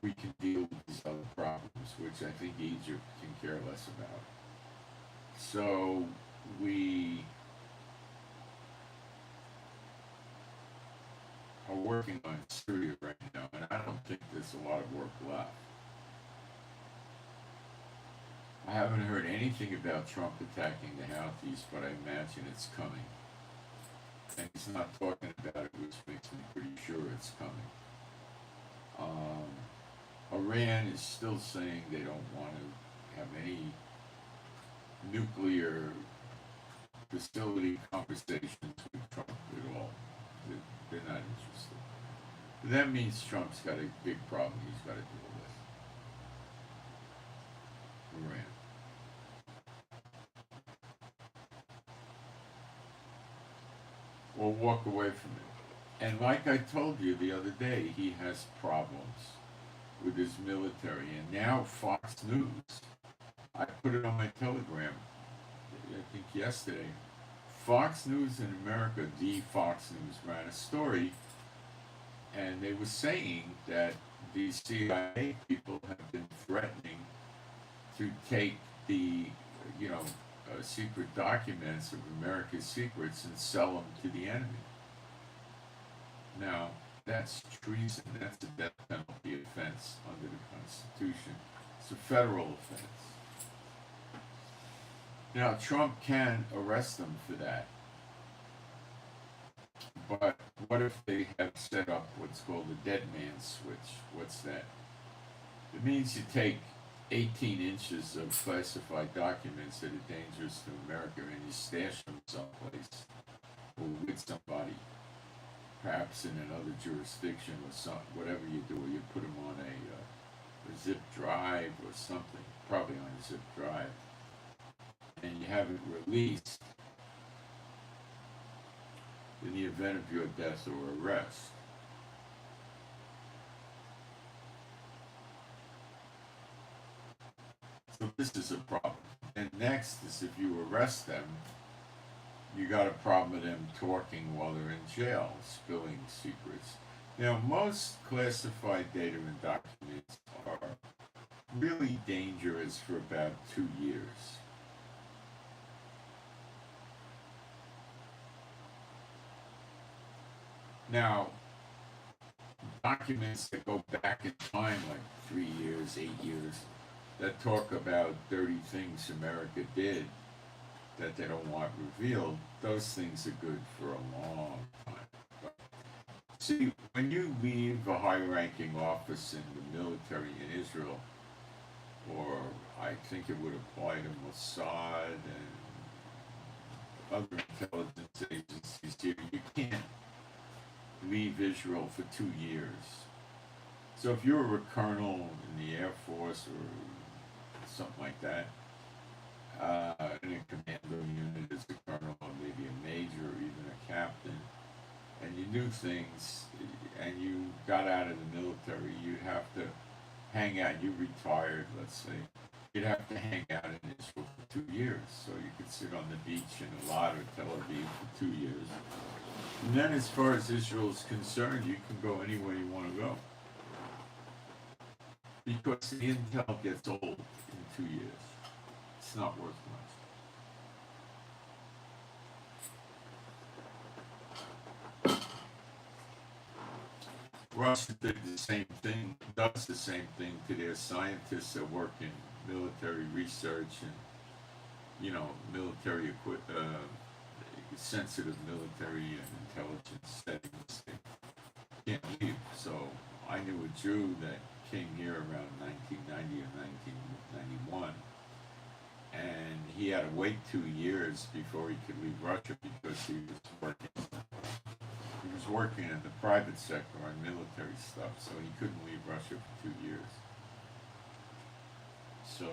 Speaker 1: we can deal with these other problems, which I think Egypt can care less about. So we are working on Syria right now, and I don't think there's a lot of work left. I haven't heard anything about Trump attacking the Houthis, but I imagine it's coming. And he's not talking about it, which makes me pretty sure it's coming. Iran is still saying they don't want to have any nuclear facility conversations with Trump at all. They're not interested. That means Trump's got a big problem he's got to deal with. Iran. Or walk away from it. And like I told you the other day, he has problems with his military. And now Fox News, I put it on my Telegram, I think yesterday, Fox News in America, the Fox News, ran a story, and they were saying that these CIA people have been threatening to take the, secret documents of America's secrets and sell them to the enemy. Now, that's treason. That's a death penalty offense under the Constitution. It's a federal offense. Now, Trump can arrest them for that. But what if they have set up what's called a dead man switch? What's that? It means you take 18 inches of classified documents that are dangerous to America and you stash them someplace or with somebody, perhaps in another jurisdiction or whatever you do, or you put them on a zip drive or something, probably on a zip drive, and you have it released in the event of your death or arrest. So this is a problem. And next is if you arrest them, you got a problem with them talking while they're in jail, spilling secrets. Now, most classified data and documents are really dangerous for about 2 years. Now, documents that go back in time, like 3 years, 8 years, that talk about dirty things America did that they don't want revealed, those things are good for a long time. But see, when you leave a high-ranking office in the military in Israel, or I think it would apply to Mossad and other intelligence agencies here, you can't leave Israel for 2 years. So if you're a colonel in the Air Force or something like that, in a commando unit as a colonel or maybe a major or even a captain, and you knew things and you got out of the military, you'd have to hang out. You retired, let's say, you'd have to hang out in Israel for 2 years. So you could sit on the beach in Eilat or Tel Aviv for 2 years. And then as far as Israel is concerned, you can go anywhere you want to go. Because the intel gets old in 2 years. It's not worth much. Russia did the same thing, does the same thing to their scientists that work in military research and, military sensitive military and intelligence settings. They can't leave. So I knew a Jew that came here around 1990 or 1991, and he had to wait 2 years before he could leave Russia because he was working in the private sector on military stuff, so he couldn't leave Russia for 2 years. So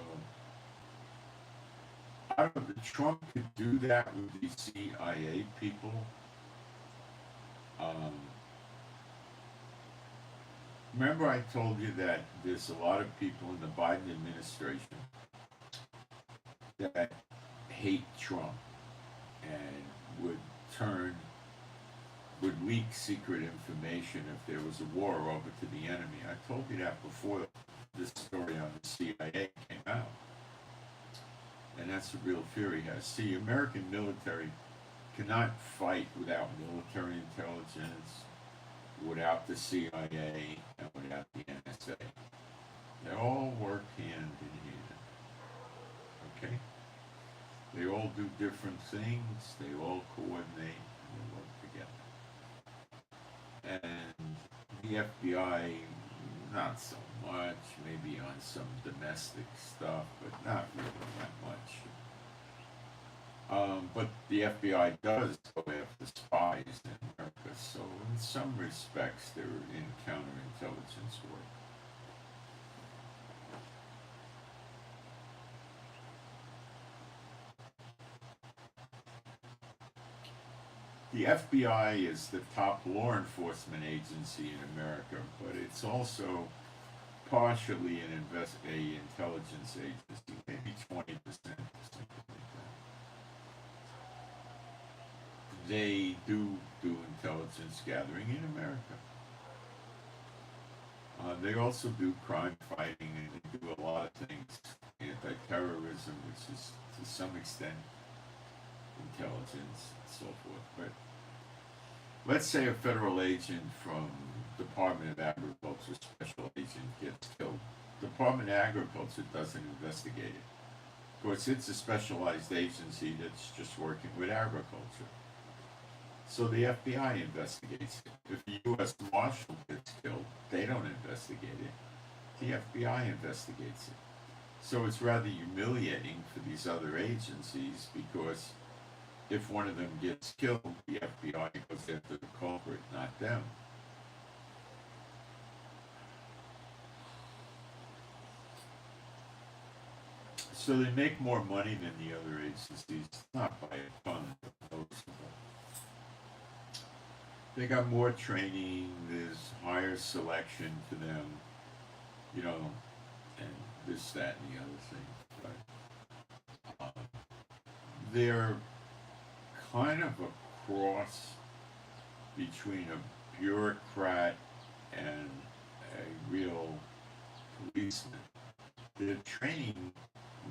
Speaker 1: I don't know, Trump could do that with the CIA people. Remember I told you that there's a lot of people in the Biden administration that hate Trump and would leak secret information if there was a war over to the enemy. I told you that before this story on the CIA came out. And that's the real fear he has. See, American military cannot fight without military intelligence, without the CIA, and without the NSA. They all work hand in hand. Okay? They all do different things, they all coordinate, and they work together. And the FBI, not so much, maybe on some domestic stuff, but not really that much. But the FBI does go after spies in America, so in some respects they're in counterintelligence work. The FBI is the top law enforcement agency in America, but it's also partially an intelligence agency, maybe 20% or something like that. They do intelligence gathering in America. They also do crime fighting, and they do a lot of things, anti-terrorism, which is to some extent intelligence and so forth. But let's say a federal agent from Department of Agriculture, special agent, gets killed. Department of Agriculture doesn't investigate it. Of course, it's a specialized agency that's just working with agriculture. So the FBI investigates it. If the U.S. Marshal gets killed, they don't investigate it. The FBI investigates it. So it's rather humiliating for these other agencies because if one of them gets killed, the FBI goes after the culprit, not them. So they make more money than the other agencies, not by a ton, but noticeable. They got more training, there's higher selection for them, and this, that, and the other thing. But they're kind of a cross between a bureaucrat and a real policeman. Their training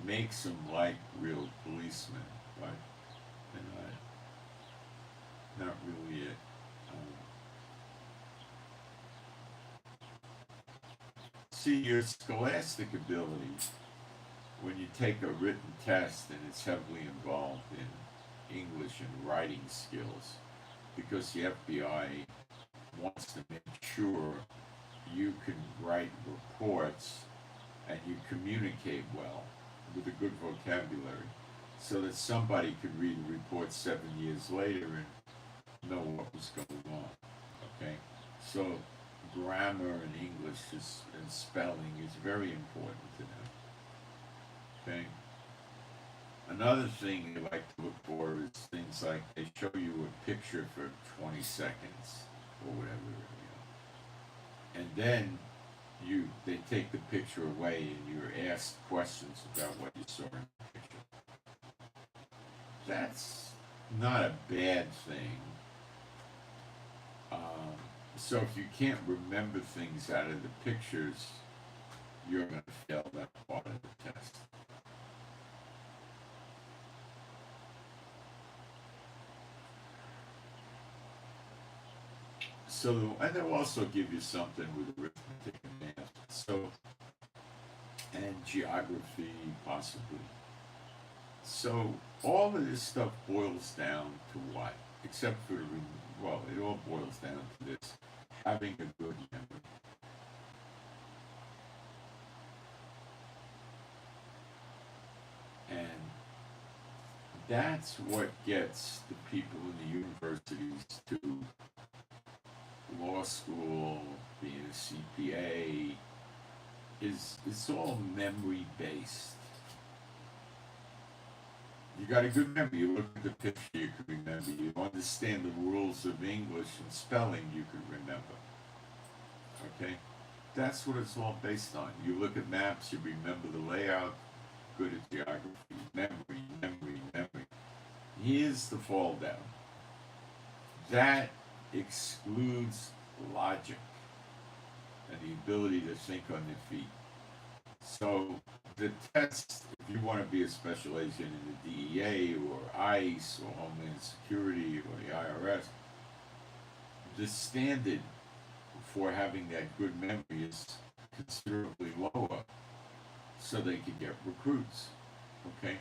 Speaker 1: makes them like real policemen, but they're not really it. See, your scholastic ability, when you take a written test and it's heavily involved in English and writing skills, because the FBI wants to make sure you can write reports and you communicate well with a good vocabulary, so that somebody could read a report 7 years later and know what was going on. Okay? So grammar and English and spelling is very important to them. Okay? Another thing they like to look for is things like they show you a picture for 20 seconds or whatever, and then they take the picture away and you're asked questions about what you saw in the picture. That's not a bad thing. So if you can't remember things out of the pictures, you're going to fail that part of the test. So, and they'll also give you something with arithmetic and math. So, and geography, possibly. So, all of this stuff boils down to what? Except for, well, it all boils down to this: having a good memory. And that's what gets the people in the universities to law school, being a CPA, it's all memory based. You got a good memory. You look at the picture, you can remember. You understand the rules of English and spelling, you can remember. Okay? That's what it's all based on. You look at maps, you remember the layout, good at geography, memory. Here's the fall down. That excludes logic and the ability to think on your feet. So the test, if you want to be a special agent in the DEA or ICE or Homeland Security or the IRS, the standard for having that good memory is considerably lower so they can get recruits. Okay?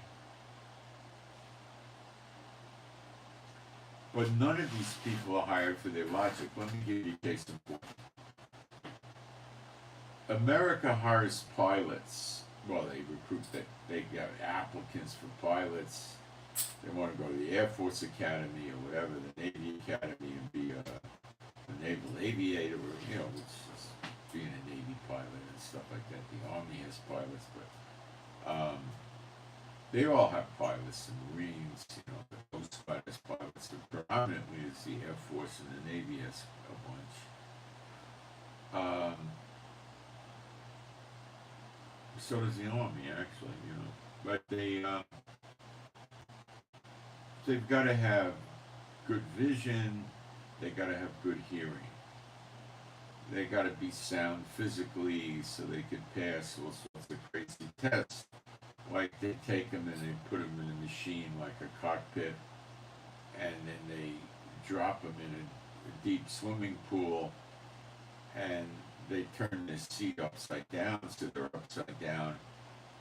Speaker 1: But none of these people are hired for their logic. Let me give you a case in point. America hires pilots. Well, they recruit, they got applicants for pilots. They want to go to the Air Force Academy or whatever, the Navy Academy, and be a naval aviator, or, which is being a Navy pilot and stuff like that. The Army has pilots, but they all have pilots, the Marines, the Coast Guard has pilots, but predominantly it's the Air Force and the Navy has a bunch. So does the Army, actually, but they've got to have good vision, they got to have good hearing. They got to be sound physically so they can pass all sorts of crazy tests. Like they take them and they put them in a machine like a cockpit, and then they drop them in a deep swimming pool, and they turn the seat upside down, so they're upside down,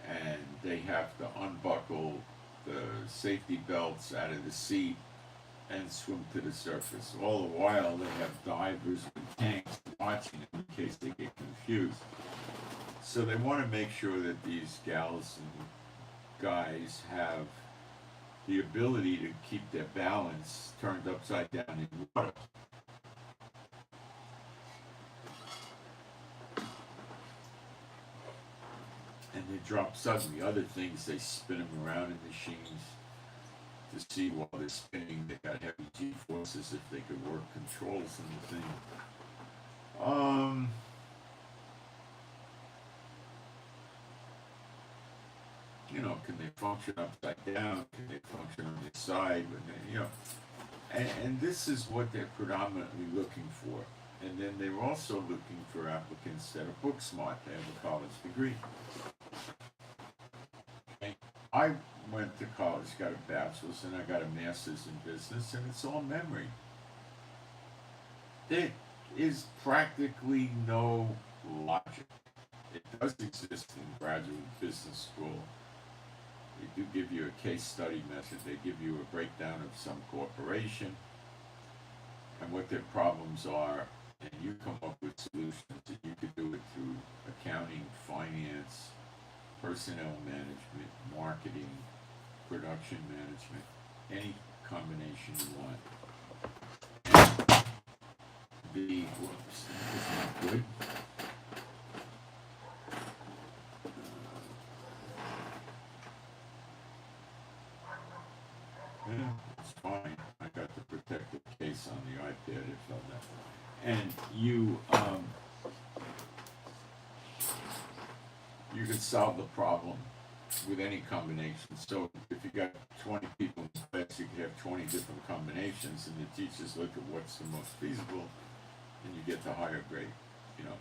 Speaker 1: and they have to unbuckle the safety belts out of the seat and swim to the surface. All the while, they have divers with tanks watching them in case they get confused. So they want to make sure that these gals and guys have the ability to keep their balance turned upside down in water. And they drop suddenly. Other things, they spin them around in machines to see while they're spinning. They got heavy G-forces if they could work controls in the thing. Can they function upside down? Can they function on the side? And this is what they're predominantly looking for. And then they're also looking for applicants that are book smart. They have a college degree. Okay. I went to college, got a bachelor's, and I got a master's in business, and it's all memory. There is practically no logic. It does exist in graduate business school. They do give you a case study method. They give you a breakdown of some corporation and what their problems are, and you come up with solutions. And you could do it through accounting, finance, personnel management, marketing, production management, any combination you want. And whoops, that's not good. Yeah, it's fine. I got the protective case on the iPad if all that. And you can solve the problem with any combination. So if you got 20 people in class, you could have 20 different combinations, and the teachers look at what's the most feasible, and you get the higher grade, you know.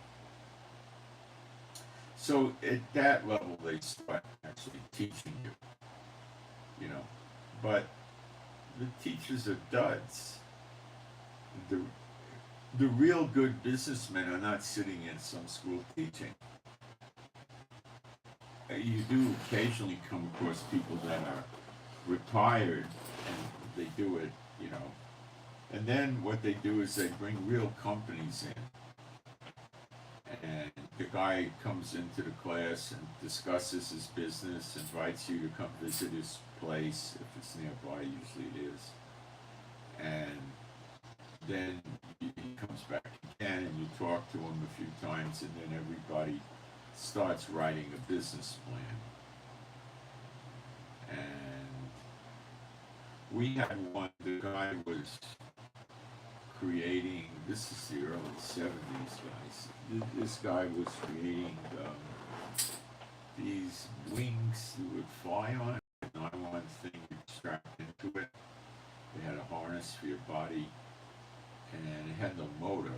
Speaker 1: So at that level, they start actually teaching you, you know. But the teachers are duds. The, the real good businessmen are not sitting in some school teaching. You do occasionally come across people that are retired and they do it, you know. And then what they do is they bring real companies in. And the guy comes into the class and discusses his business, invites you to come visit his place, if it's nearby, usually it is. And then he comes back again and you talk to him a few times, and then everybody starts writing a business plan. And we had one, the guy was creating, this is the early 70s, guys. This guy was creating these wings that would fly on, a nylon thing you'd strap into it. They had a harness for your body, and it had no motor.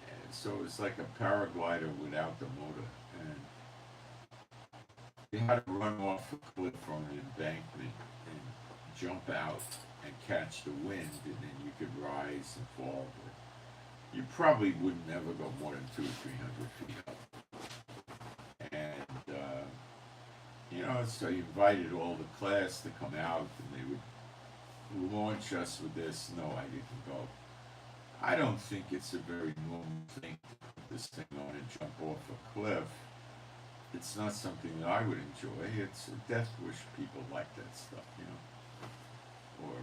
Speaker 1: And so it was like a paraglider without the motor. And you had to run off a cliff on an embankment and jump out and catch the wind, and then you could rise and fall. But you probably would never go more than 200 or 300 feet up. And you know, so you invited all the class to come out, and they would launch us with this. No, I didn't go. I don't think it's a very normal thing to put this thing on and jump off a cliff. It's not something that I would enjoy. It's a death wish. People like that stuff, you know. Or,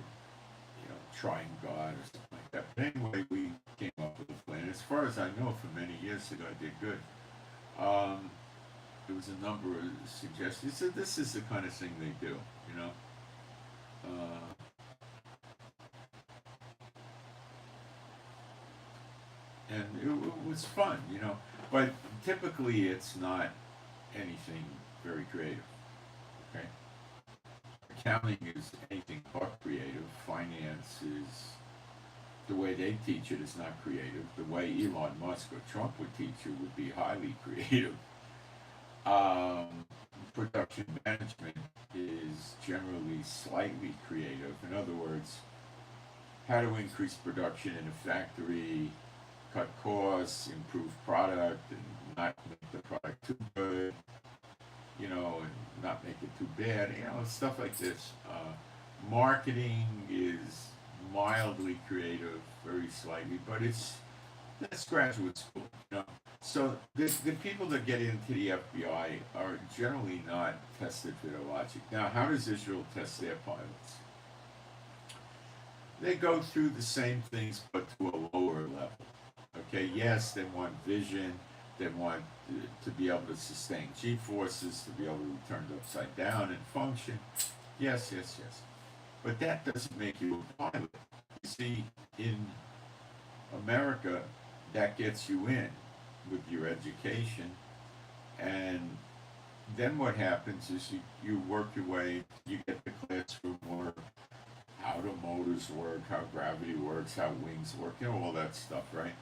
Speaker 1: you know, trying God or something like that. But anyway, we came up with a plan. As far as I know, for many years ago, I did good. There was a number of suggestions. So this is the kind of thing they do, you know. And it was fun, you know. But typically, it's not anything very creative. Okay. Accounting is anything but creative. Finance is, the way they teach it is not creative. The way Elon Musk or Trump would teach it would be highly creative. Production management is generally slightly creative. In other words, how to increase production in a factory, cut costs, improve product, and not make the product too good, you know, and not make it too bad, you know, stuff like this. Marketing is mildly creative, very slightly, but that's graduate school, you know. So the people that get into the FBI are generally not tested for their logic. Now, how does Israel test their pilots? They go through the same things, but to a lower level. Okay, yes, they want vision, they want to be able to sustain G-forces, to be able to be turned upside down and function. Yes, yes, yes. But that doesn't make you a pilot. You see, in America, that gets you in with your education, and then what happens is you work your way, you get the classroom work, how the motors work, how gravity works, how wings work, you know, all that stuff, right?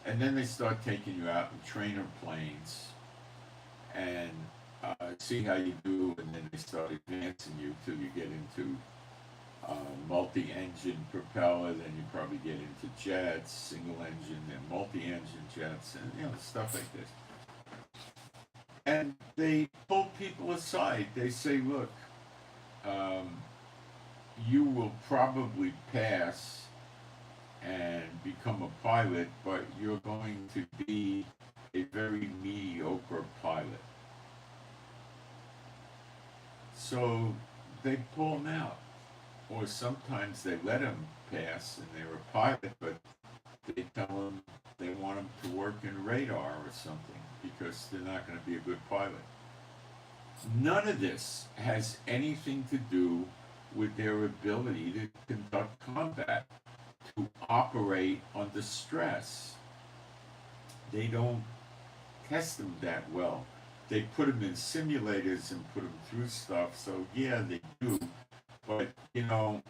Speaker 1: And then they start taking you out in trainer planes and see how you do, and then they start advancing you till you get into multi-engine propeller, then you probably get into jets, single engine, then multi-engine jets, and you know, stuff like this. And they pull people aside. They say, look, you will probably pass and become a pilot, but you're going to be a very mediocre pilot. So they pull them out. Or sometimes they let them pass and they're a pilot, but they tell them they want them to work in radar or something because they're not going to be a good pilot. None of this has anything to do with their ability to conduct combat, to operate under stress. They don't test them that well. they put them in simulators and put them through stuff. So yeah, they do. But you know,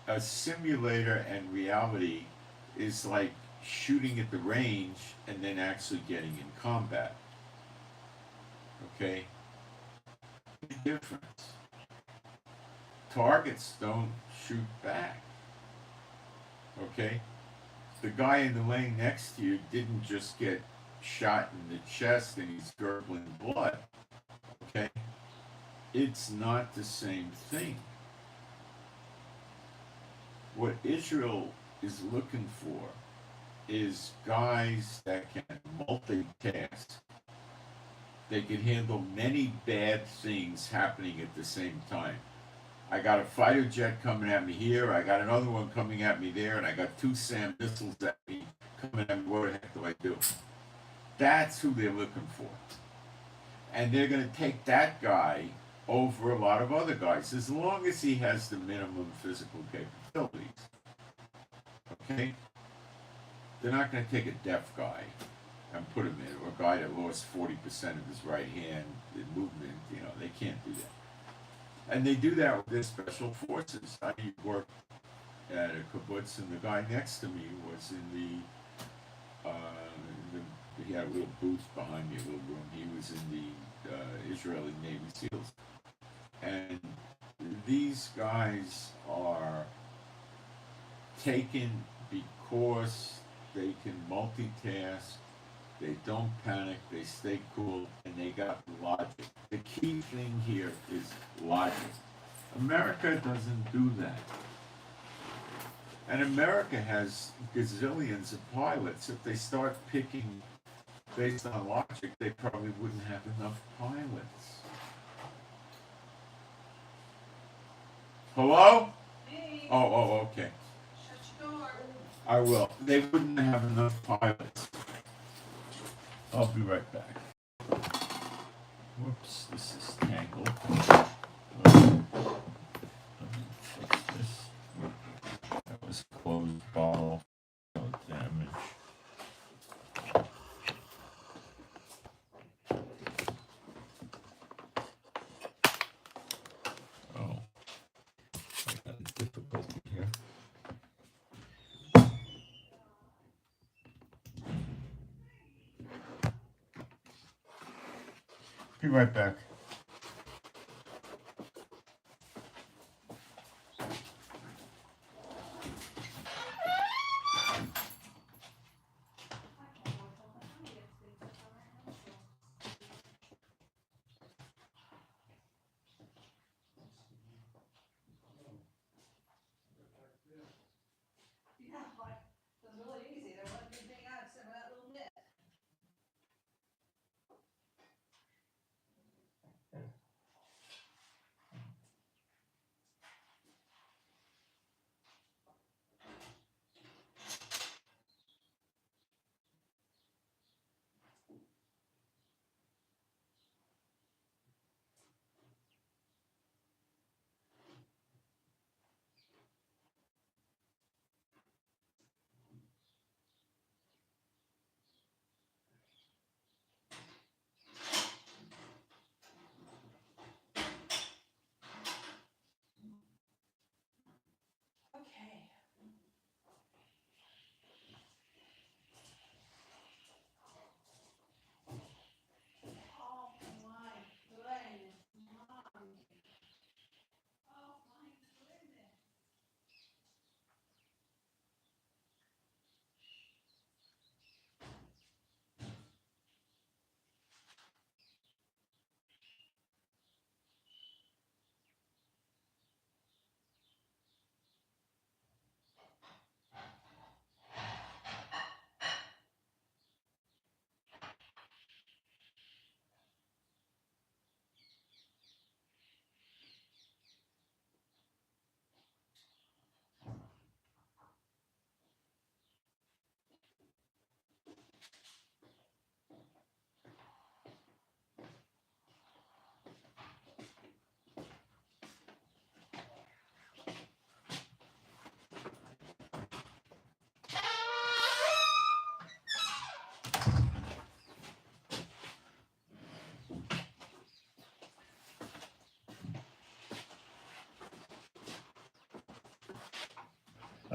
Speaker 1: a simulator and reality is like shooting at the range and then actually getting in combat. Okay? Big difference. Targets don't shoot back. Okay? The guy in the lane next to you didn't just get shot in the chest and he's gurgling blood. Okay? It's not the same thing. What Israel is looking for is guys that can multitask. They can handle many bad things happening at the same time. I got a fighter jet coming at me here, I got another one coming at me there, and I got 2 SAM missiles at me coming at me. What the heck do I do? That's who they're looking for. And they're going to take that guy over a lot of other guys, as long as he has the minimum physical capabilities. Okay? They're not going to take a deaf guy and put him in, or a guy that lost 40% of his right hand in movement. You know, they can't do that. And they do that with their special forces. I worked at a kibbutz, and the guy next to me was in he had a little booth behind me, a little room. He was in the Israeli Navy SEALs. And these guys are taken because they can multitask, they don't panic, they stay cool, and they got logic. The key thing here is logic. America doesn't do that. And America has gazillions of pilots. If they start picking based on logic, they probably wouldn't have enough pilots. Hello?
Speaker 2: Hey.
Speaker 1: Oh, okay.
Speaker 2: Shut your door.
Speaker 1: I will. They wouldn't have enough pilots. I'll be right back. Whoops, this is tangled. Let me fix this. That was a closed bottle. No damage. Oh, I got a difficulty here. Be right back.
Speaker 2: Yeah, like, it was really easy. There wasn't anything out except for that little bit.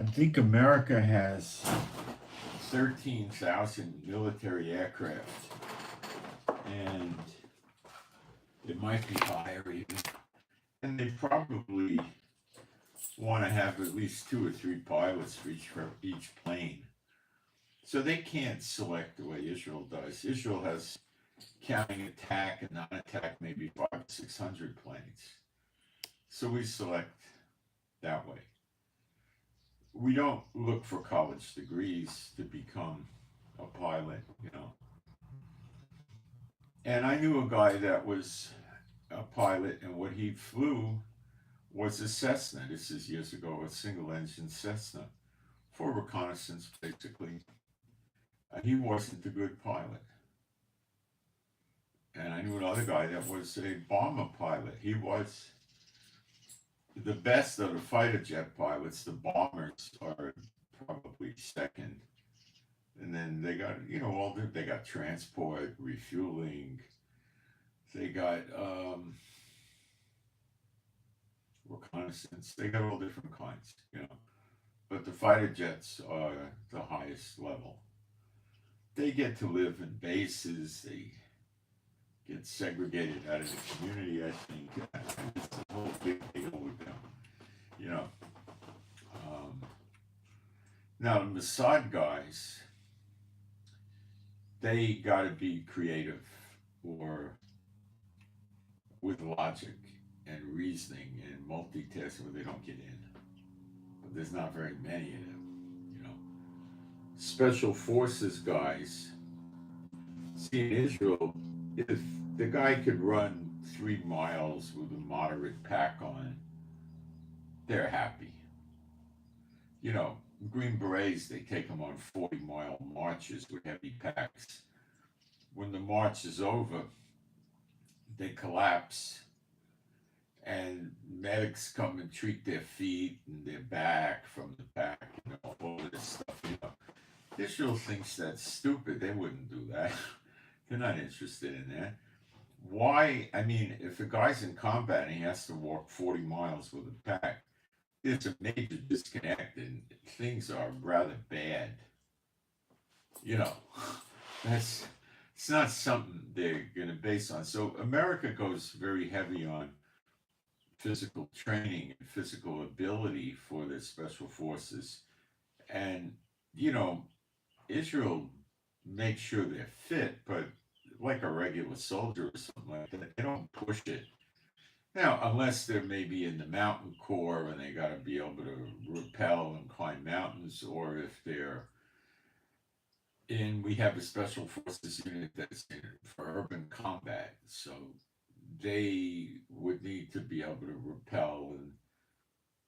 Speaker 1: think America has 13,000 military aircraft, and it might be higher even. And they probably want to have at least 2 or 3 pilots for each plane. So they can't select the way Israel does. Israel has, counting attack and non-attack, maybe 500 or 600 planes. So we select that way. We don't look for college degrees to become a pilot, you know. And I knew a guy that was a pilot, and what he flew was a Cessna. This is years ago, a single-engine Cessna for reconnaissance, basically. He wasn't a good pilot. And I knew another guy that was a bomber pilot. He was the best of the fighter jet pilots. The bombers are probably second. And then they got, you know, they got transport, refueling. They got reconnaissance. They got all different kinds, you know. But the fighter jets are the highest level. They get to live in bases. They get segregated out of the community, I think. It's a whole big deal with them, you know. Now, the Mossad guys, they got to be creative or with logic and reasoning and multitasking where they don't get in. But there's not very many of them, you know. Special forces guys, see, in Israel, if the guy could run 3 miles with a moderate pack on, they're happy. You know, Green Berets, they take them on 40-mile marches with heavy packs. When the march is over, they collapse, and medics come and treat their feet and their back from the pack, you know, all of this stuff, you know. Israel thinks that's stupid. They wouldn't do that. They're not interested in that. Why? I mean, if a guy's in combat and he has to walk 40 miles with a pack, it's a major disconnect, and things are rather bad. You know, it's not something they're going to base on. So America goes very heavy on physical training and physical ability for their special forces. And, you know, Israel makes sure they're fit, but like a regular soldier or something like that, they don't push it. Now, unless they're maybe in the mountain corps and they got to be able to rappel and climb mountains, or if they're in, we have a special forces unit that's in for urban combat, so they would need to be able to rappel and,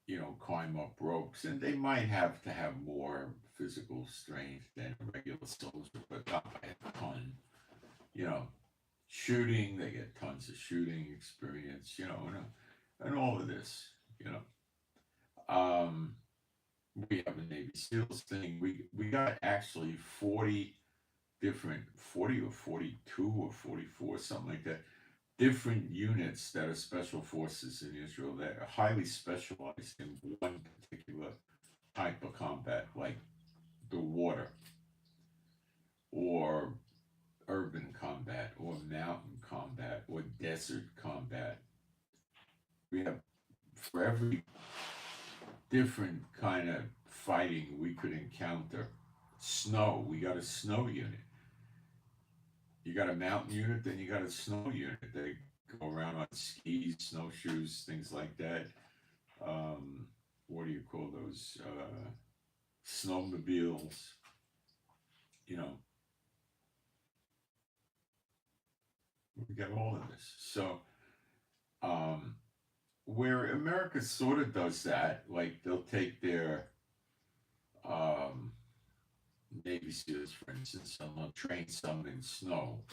Speaker 1: you know, climb up ropes, and they might have to have more physical strength than a regular soldier, but not by a ton. You know, shooting, they get tons of shooting experience, you know, and all of this, you know. We have a Navy SEALs thing. We got actually 40 different, 40 or 42 or 44, something like that, different units that are special forces in Israel that are highly specialized in one particular type of combat, like the water, or urban combat, or mountain combat, or desert combat. We have, for every different kind of fighting we could encounter. Snow, we got a snow unit. You got a mountain unit, then you got a snow unit. They go around on skis, snowshoes, things like that. What do you call those? Snowmobiles. You know, we got all of this. So, where America sort of does that, like they'll take their Navy SEALs, for instance, and they'll train some in snow.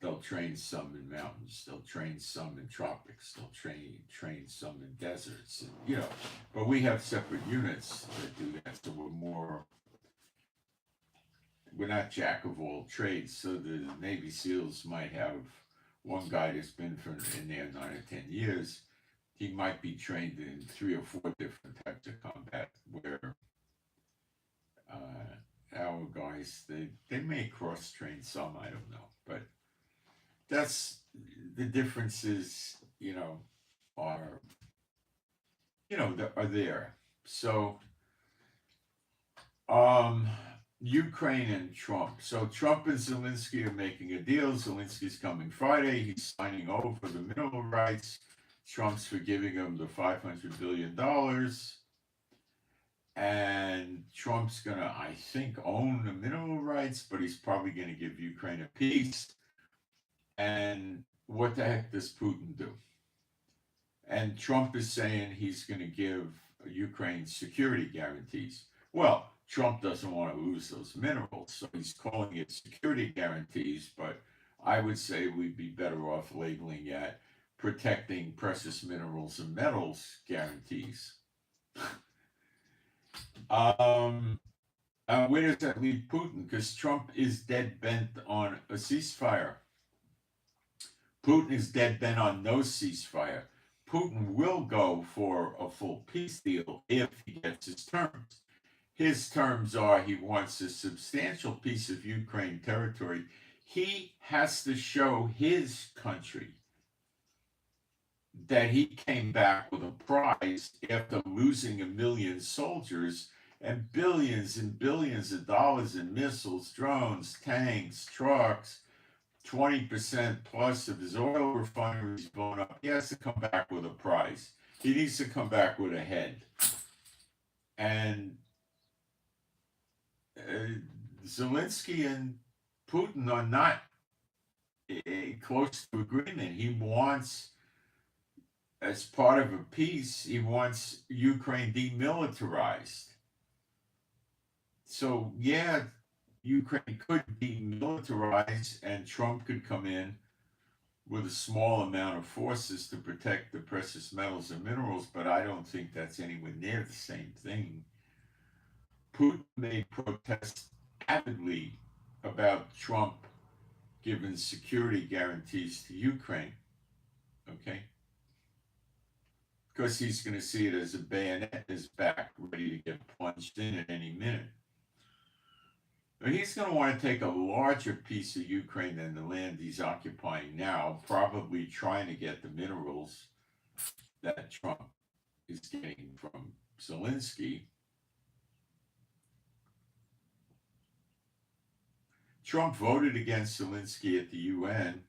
Speaker 1: They'll train some in mountains. They'll train some in tropics. They'll train some in deserts. And, you know, but we have separate units that do that. So we're not jack of all trades. So the Navy SEALs might have one guy that's been in there 9 or 10 years. He might be trained in 3 or 4 different types of combat, where our guys, they may cross train some, I don't know, but that's the differences, are are there. So um Ukraine and Trump. So Trump and Zelensky are making a deal. Zelensky's coming Friday. He's signing over the mineral rights. Trump's forgiving him the $500 billion. And Trump's going to, I think, own the mineral rights, but he's probably going to give Ukraine a piece. And what the heck does Putin do? And Trump is saying he's going to give Ukraine security guarantees. Well, Trump doesn't want to lose those minerals, so he's calling it security guarantees, but I would say we'd be better off labeling it protecting precious minerals and metals guarantees. Where does that leave Putin? Because Trump is dead bent on a ceasefire. Putin is dead bent on no ceasefire. Putin will go for a full peace deal if he gets his terms. His terms are he wants a substantial piece of Ukraine territory. He has to show his country that he came back with a prize after losing 1 million soldiers and billions of dollars in missiles, drones, tanks, trucks, 20% plus of his oil refineries blown up. He has to come back with a prize. He needs to come back with a head. And Zelensky and Putin are not close to agreement. He wants, as part of a peace, he wants Ukraine demilitarized. So, yeah, Ukraine could demilitarize and Trump could come in with a small amount of forces to protect the precious metals and minerals, but I don't think that's anywhere near the same thing. Putin may protest avidly about Trump giving security guarantees to Ukraine, okay? Because he's going to see it as a bayonet in his back, ready to get plunged in at any minute. But he's going to want to take a larger piece of Ukraine than the land he's occupying now, probably trying to get the minerals that Trump is getting from Zelensky. Trump voted against Zelensky at the UN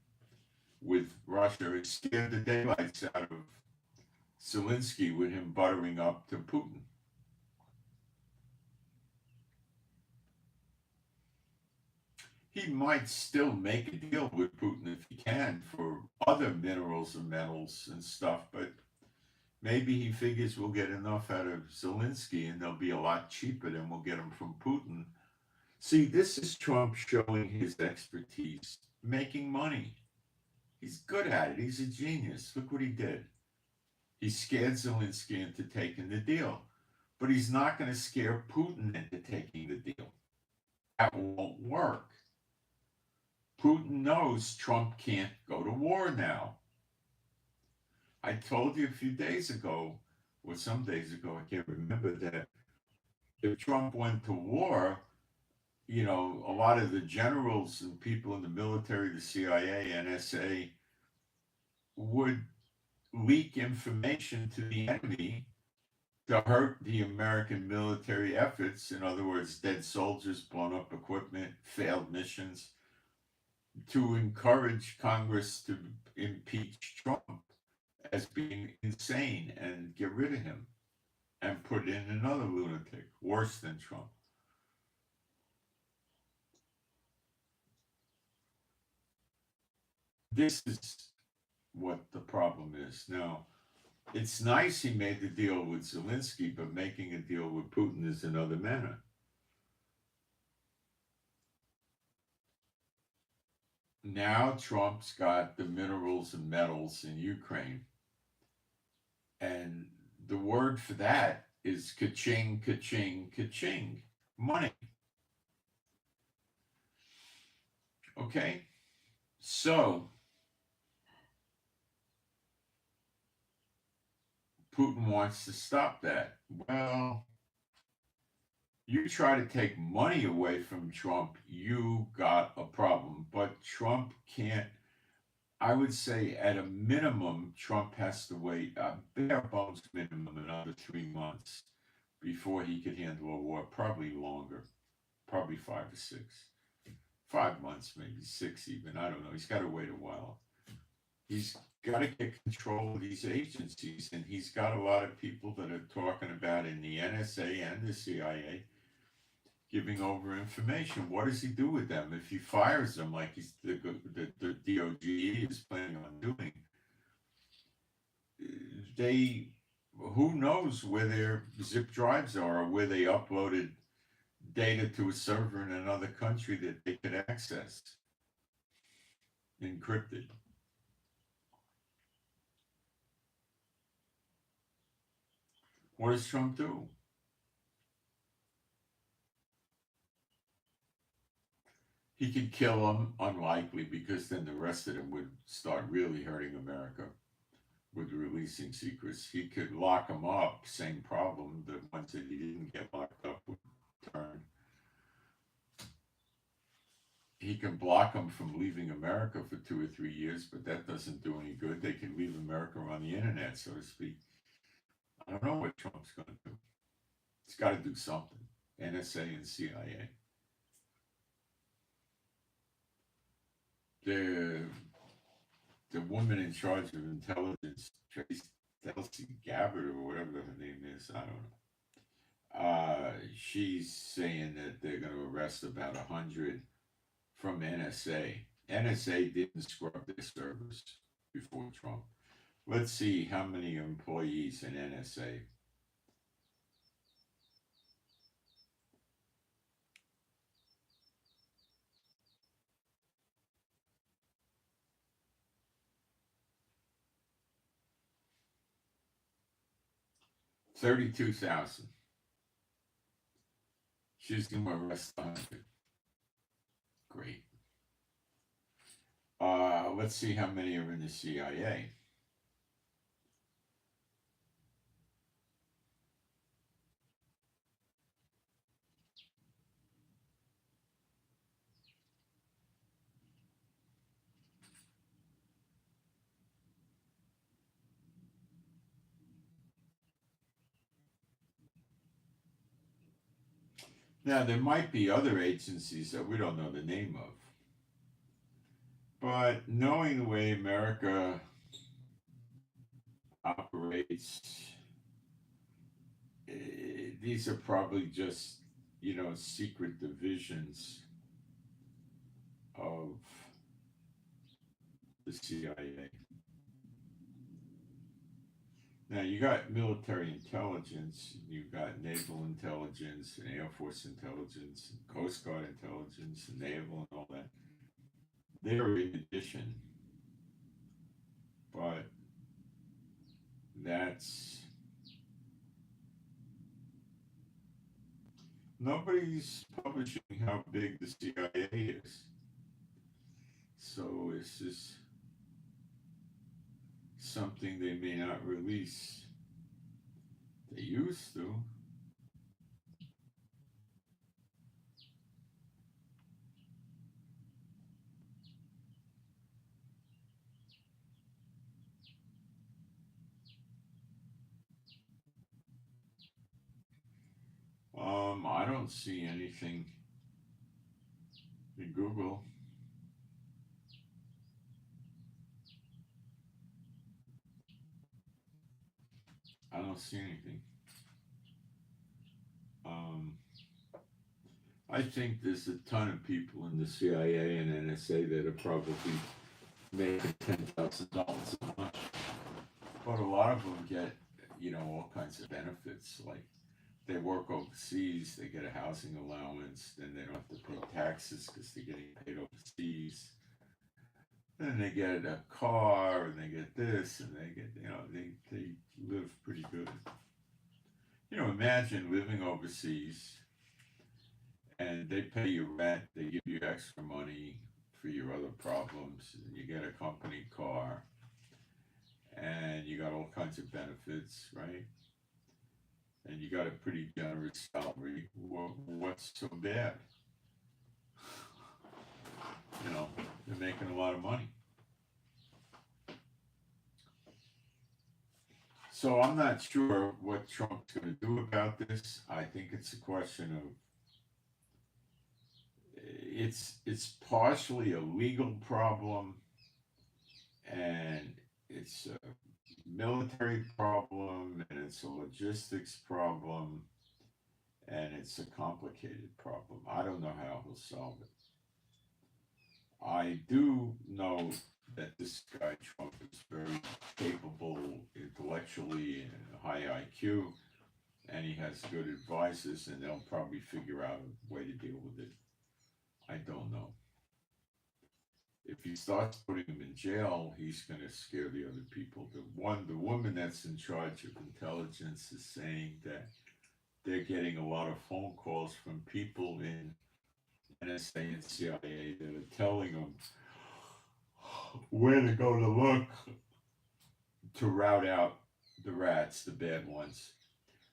Speaker 1: with Russia. It scared the daylights out of Zelensky with him buttering up to Putin. He might still make a deal with Putin if he can for other minerals and metals and stuff, but maybe he figures we'll get enough out of Zelensky and they'll be a lot cheaper than we'll get them from Putin. See, this is Trump showing his expertise, making money. He's good at it. He's a genius. Look what he did. He scared Zelensky into taking the deal, but he's not going to scare Putin into taking the deal. That won't work. Putin knows Trump can't go to war now. I told you a few days ago, or some days ago, I can't remember, that if Trump went to war, a lot of the generals and people in the military, the CIA, NSA, would leak information to the enemy to hurt the American military efforts. In other words, dead soldiers, blown up equipment, failed missions, to encourage Congress to impeach Trump as being insane and get rid of him and put in another lunatic, worse than Trump. This is what the problem is. Now, it's nice he made the deal with Zelensky, but making a deal with Putin is another matter. Now Trump's got the minerals and metals in Ukraine. And the word for that is ka-ching, ka-ching, ka-ching. Money. Okay? So, Putin wants to stop that. Well, You try to take money away from Trump, you got a problem. But Trump can't. I would say at a minimum, Trump has to wait a bare bones minimum another 3 months before he could handle a war. Probably longer, probably 5 or 6, 5 months, maybe 6 even. I don't know. He's got to wait a while. He's got to get control of these agencies, and he's got a lot of people that are talking about in the NSA and the CIA giving over information. What does he do with them if he fires them like the DOGE is planning on doing? They, who knows where their zip drives are or where they uploaded data to a server in another country that they could access encrypted. What does Trump do? He could kill them, unlikely, because then the rest of them would start really hurting America with releasing secrets. He could lock them up, same problem. The ones that he didn't get locked up would turn. He can block them from leaving America for 2 or 3 years, but that doesn't do any good. They can leave America on the internet, so to speak. I don't know what Trump's going to do. He's got to do something. NSA and CIA. The woman in charge of intelligence, Tulsi Gabbard or whatever her name is, I don't know. She's saying that they're going to arrest about 100 from NSA. NSA didn't scrub their servers before Trump. Let's see how many employees in NSA. $32,000. She's going to arrest 100. Great. Let's see how many are in the CIA. Now, there might be other agencies that we don't know the name of. But knowing the way America operates, these are probably just, secret divisions of the CIA. Now, you got military intelligence, you've got naval intelligence, and Air Force intelligence, and Coast Guard intelligence, and naval and all that. They're in addition, but that's nobody's publishing how big the CIA is. So this is something they may not release. They used to. I don't see anything in Google. I don't see anything. I think there's a ton of people in the CIA and NSA that are probably making $10,000 a month, but a lot of them get, all kinds of benefits. Like they work overseas, they get a housing allowance, then they don't have to pay taxes because they're getting paid overseas. Then they get a car, and they get this, and they get, they live pretty good. Imagine living overseas and they pay you rent, they give you extra money for your other problems, and you get a company car, and you got all kinds of benefits, right? and you got a pretty generous salary, what's so bad? You know, they're making a lot of money. So I'm not sure what Trump's going to do about this. I think it's a question of it's partially a legal problem, and it's a military problem, and it's a logistics problem, and it's a complicated problem. I don't know how he'll solve it. I do know that this guy Trump is very capable intellectually and a high IQ, and he has good advisors, and they'll probably figure out a way to deal with it. I don't know. If he starts putting him in jail, he's going to scare the other people. The woman that's in charge of intelligence is saying that they're getting a lot of phone calls from people in NSA and CIA that are telling them where to go to look to rout out the rats, the bad ones.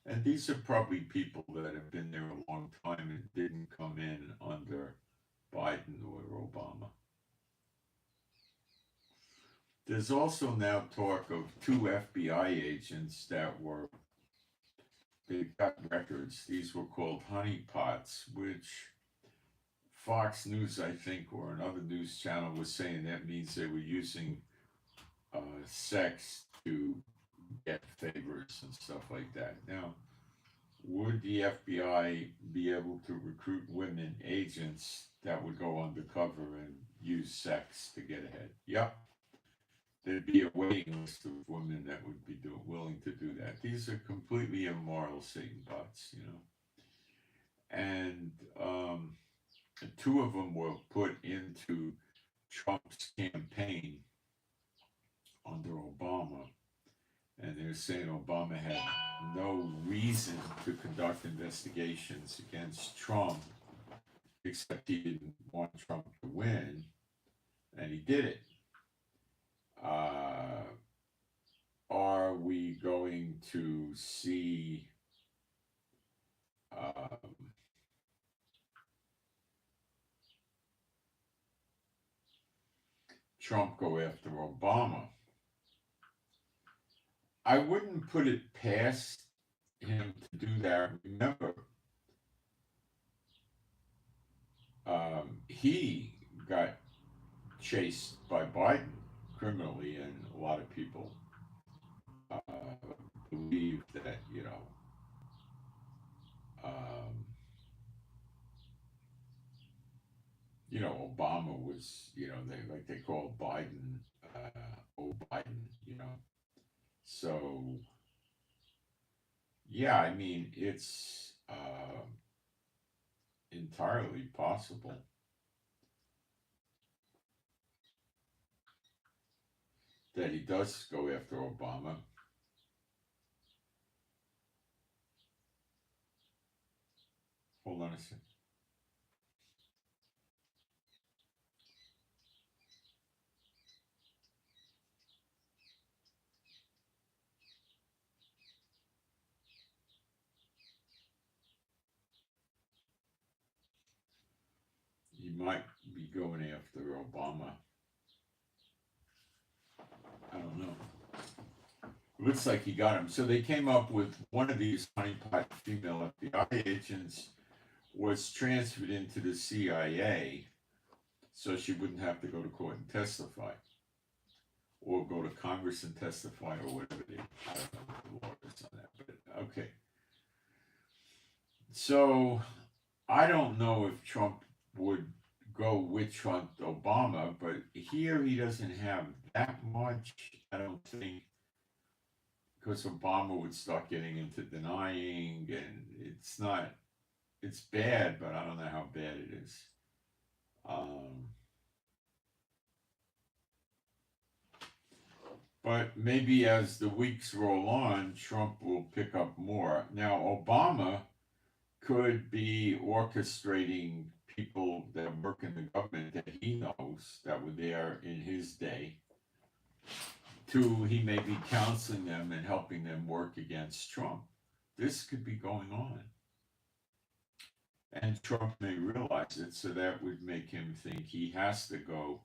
Speaker 1: And these are probably people that have been there a long time and didn't come in under Biden or Obama. There's also now talk of 2 FBI agents they got records. These were called honeypots, which Fox News, I think, or another news channel was saying that means they were using sex to get favors and stuff like that. Now, would the FBI be able to recruit women agents that would go undercover and use sex to get ahead? Yep. There'd be a waiting list of women that would be willing to do that. These are completely immoral Satan bots, you know. And 2 of them were put into Trump's campaign under Obama, and they're saying Obama had no reason to conduct investigations against Trump, except he didn't want Trump to win, and he did it. Are we going to see Trump go after Obama? I wouldn't put it past him to do that. Remember, he got chased by Biden criminally, and a lot of people believe that, Obama was, they call Biden, oh Biden, So, yeah, I mean, it's entirely possible that he does go after Obama. Hold on a second. He might be going after Obama. I don't know. Looks like he got him. So they came up with one of these honeypot female FBI agents was transferred into the CIA so she wouldn't have to go to court and testify, or go to Congress and testify, or whatever I don't know what the law is on that, but okay. So I don't know if Trump would go witch hunt Obama, but here he doesn't have that much, I don't think, because Obama would start getting into denying, and it's bad, but I don't know how bad it is. But maybe as the weeks roll on, Trump will pick up more. Now, Obama could be orchestrating people that work in the government that he knows that were there in his day. He may be counseling them and helping them work against Trump. this could be going on. And Trump may realize it, so that would make him think he has to go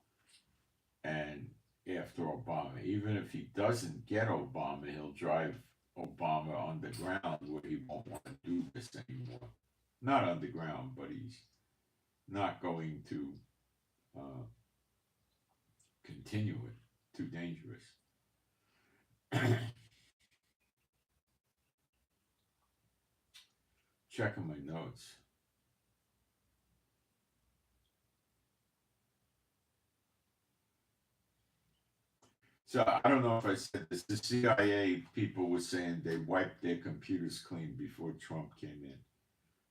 Speaker 1: and after Obama. Even if he doesn't get Obama, he'll drive Obama underground where he won't want to do this anymore. Not underground, but he's not going to uh, continue it. Too dangerous. Checking my notes. So I don't know if I said this. The CIA people were saying they wiped their computers clean before Trump came in.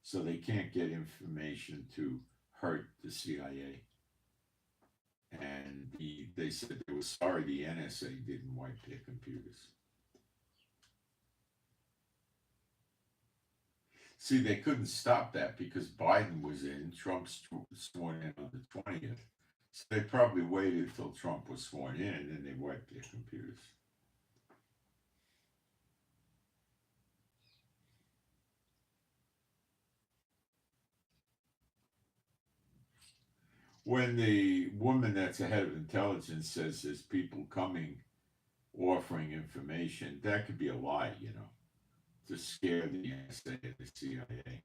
Speaker 1: So they can't get information to hurt the CIA. And they said they were sorry the NSA didn't wipe their computers. See, they couldn't stop that because Biden was in, Trump's sworn in on the 20th. So they probably waited till Trump was sworn in and then they wiped their computers. When the woman that's the head of intelligence says there's people coming offering information, that could be a lie, to scare the NSA and the CIA.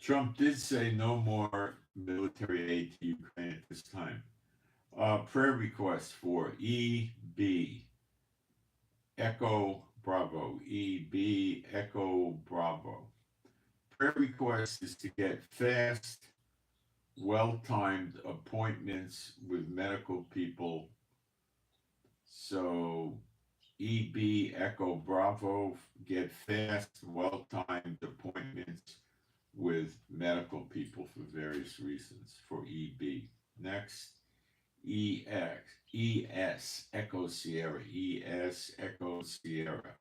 Speaker 1: Trump did say no more military aid to Ukraine at this time. Prayer request for EB, Echo Bravo, EB, Echo Bravo. Prayer request is to get fast, well-timed appointments with medical people. So EB, Echo Bravo, get fast, well-timed appointments with medical people for various reasons for EB. Next, ES, Echo Sierra, ES, Echo Sierra.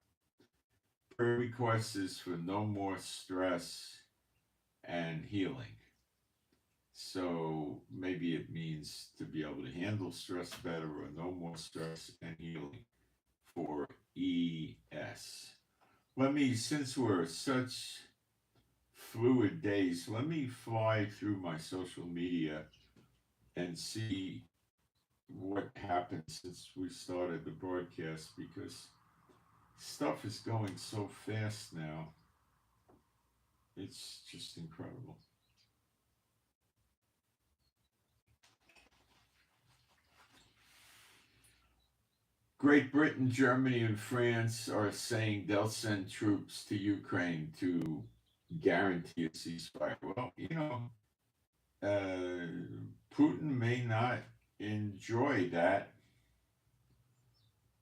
Speaker 1: Prayer request is for no more stress and healing. So maybe it means to be able to handle stress better or no more stress and healing for ES. Since we're such fluid days, let me fly through my social media and see what happened since we started the broadcast because stuff is going so fast now. It's just incredible. Great Britain, Germany, and France are saying they'll send troops to Ukraine to guarantee a ceasefire. Well, Putin may not enjoy that.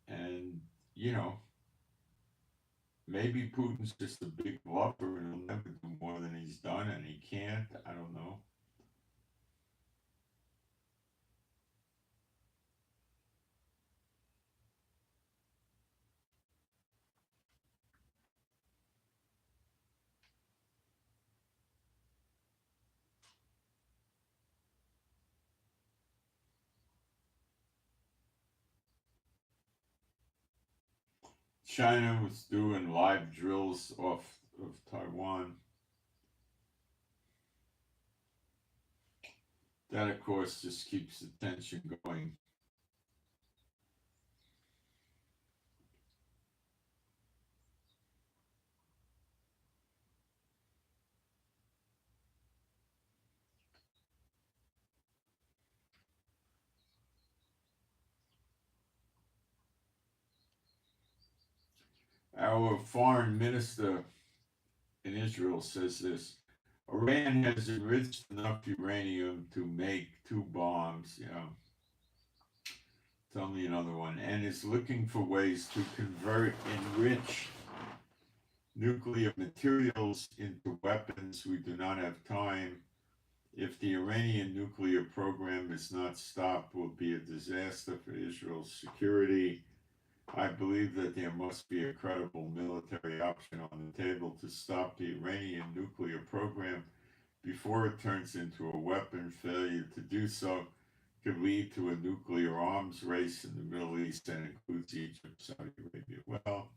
Speaker 1: And, maybe Putin's just a big bluffer and he'll never do more than he's done and he can't. I don't know. China was doing live drills off of Taiwan. That, of course, just keeps the tension going. Our foreign minister in Israel says this: Iran has enriched enough uranium to make two bombs, Tell me another one. And is looking for ways to convert enriched nuclear materials into weapons. We do not have time. If the Iranian nuclear program is not stopped, will be a disaster for Israel's security. I believe that there must be a credible military option on the table to stop the Iranian nuclear program before it turns into a weapon. Failure to do so could lead to a nuclear arms race in the Middle East that includes Egypt, Saudi Arabia. Well,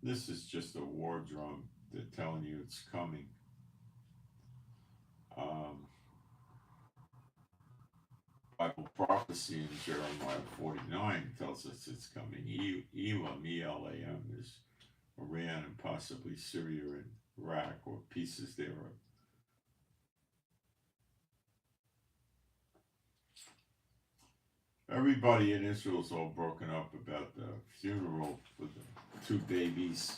Speaker 1: this is just a war drum. They're telling you it's coming. Bible prophecy in Jeremiah 49 tells us it's coming. Elam, E-L-A-M, is Iran and possibly Syria and Iraq or pieces thereof. Everybody in Israel is all broken up about the funeral for the two babies.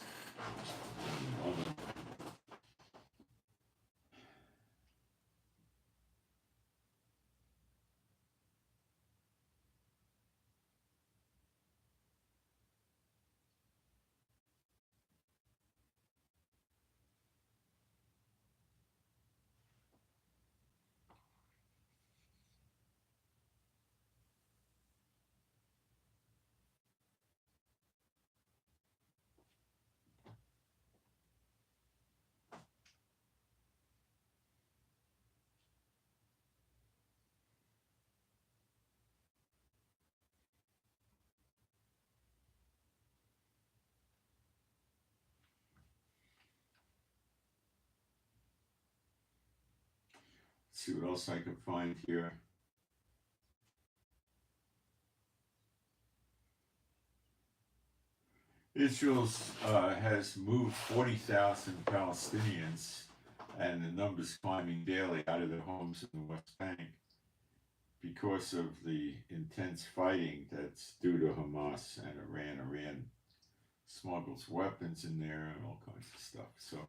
Speaker 1: Let's see what else I can find here. Israel has moved 40,000 Palestinians, and the numbers climbing daily out of their homes in the West Bank because of the intense fighting that's due to Hamas and Iran. Iran smuggles weapons in there and all kinds of stuff. So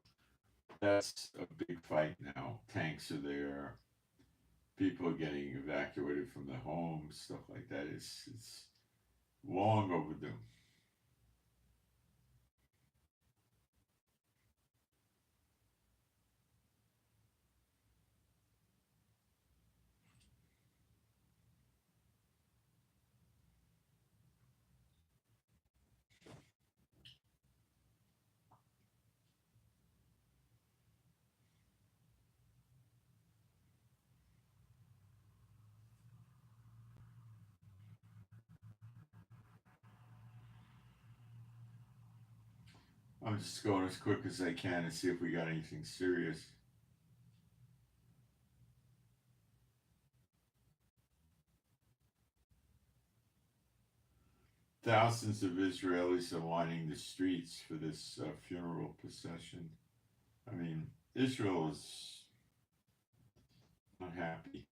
Speaker 1: that's a big fight now. Tanks are there. People are getting evacuated from their homes, stuff like that. It's long overdue. I'm just going as quick as I can to see if we got anything serious. Thousands of Israelis are lining the streets for this funeral procession. I mean, Israel is not happy.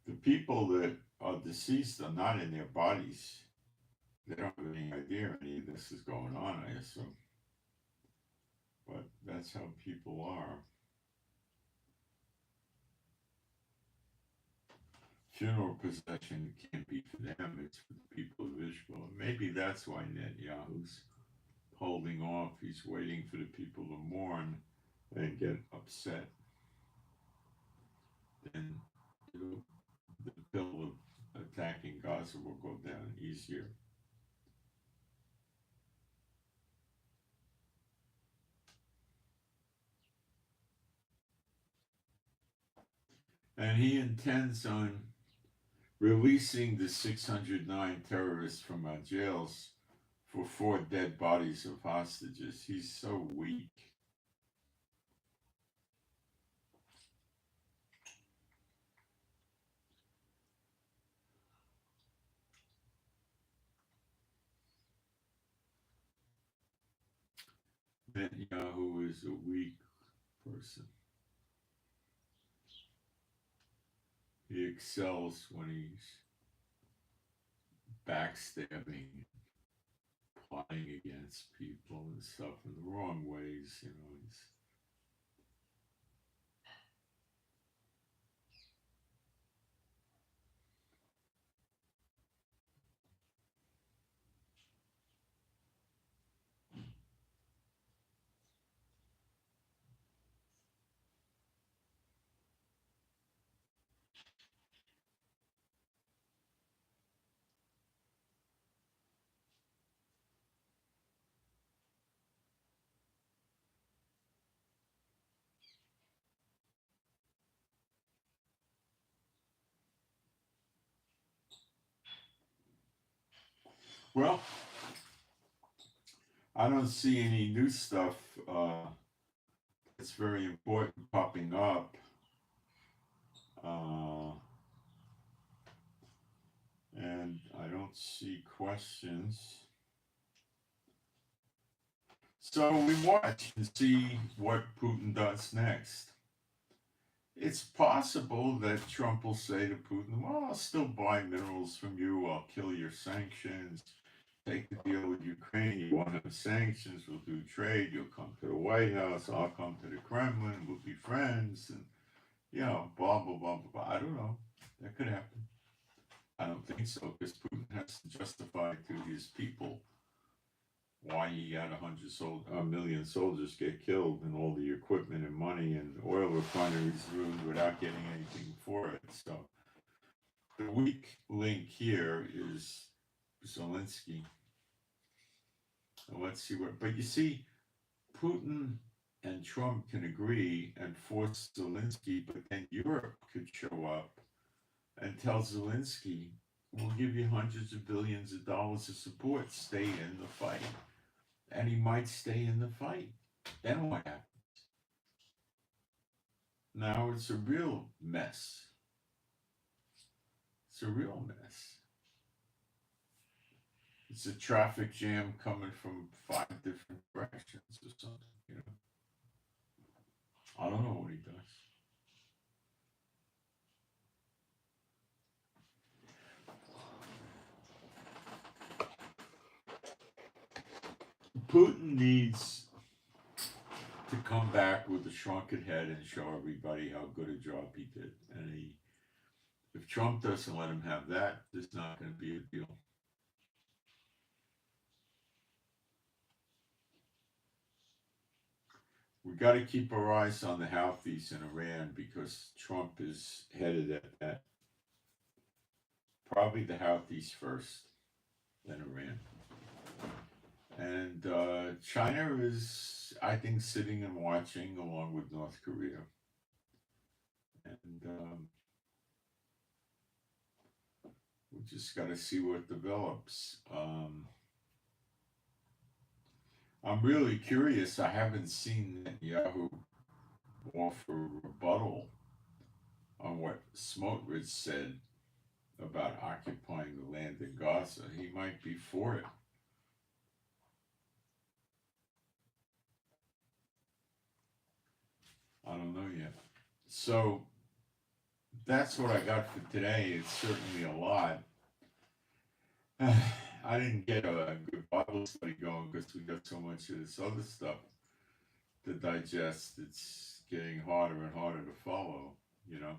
Speaker 1: The people that are deceased are not in their bodies. They don't have any idea any of this is going on, I assume. But that's how people are. Funeral procession can't be for them, it's for the people of Israel. Maybe that's why Netanyahu's holding off. He's waiting for the people to mourn and get upset. Then the bill of attacking Gaza will go down easier. And he intends on releasing the 609 terrorists from our jails for 4 dead bodies of hostages. He's so weak. Netanyahu is a weak person. He excels when he's backstabbing, plotting against people and stuff in the wrong ways. He's well. I don't see any new stuff that's very important popping up. Uh, and I don't see questions. So we watch and see what Putin does next. It's possible that Trump will say to Putin, well, I'll still buy minerals from you, I'll kill your sanctions, take the deal with Ukraine, you won't have sanctions, we'll do trade, you'll come to the White House, I'll come to the Kremlin, we'll be friends, and, blah, blah, blah, blah, blah. I don't know. That could happen. I don't think so, because Putin has to justify to his people why he had a million soldiers get killed and all the equipment and money and oil refineries ruined without getting anything for it. So the weak link here is Zelensky. And let's see but you see, Putin and Trump can agree and force Zelensky, but then Europe could show up and tell Zelensky, we'll give you hundreds of billions of dollars of support, stay in the fight. And he might stay in the fight. Then what happens? Now it's a real mess. It's a real mess. It's a traffic jam coming from 5 different directions or something. I don't know what he does. Putin needs to come back with a shrunken head and show everybody how good a job he did. And if Trump doesn't let him have that, there's not going to be a deal. We got to keep our eyes on the Houthis in Iran because Trump is headed at that. Probably the Houthis first, then Iran. And China is, I think, sitting and watching along with North Korea. And we just got to see what develops. I'm really curious. I haven't seen Netanyahu offer rebuttal on what Smotrich said about occupying the land in Gaza. He might be for it. I don't know yet. So that's what I got for today. It's certainly a lot. I didn't get a good Bible study going because we got so much of this other stuff to digest. It's getting harder and harder to follow, you know.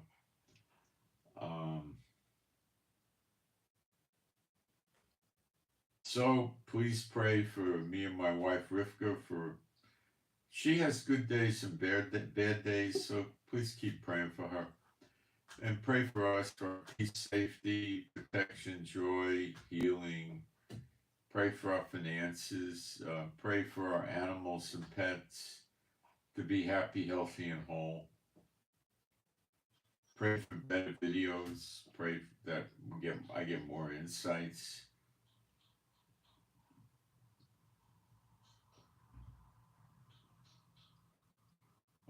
Speaker 1: So please pray for me and my wife Rivka. She has good days and bad days, so please keep praying for her. And pray for us for peace, safety, protection, joy, healing. Pray for our finances. Pray for our animals and pets to be happy, healthy, and whole. Pray for better videos. Pray that I get more insights.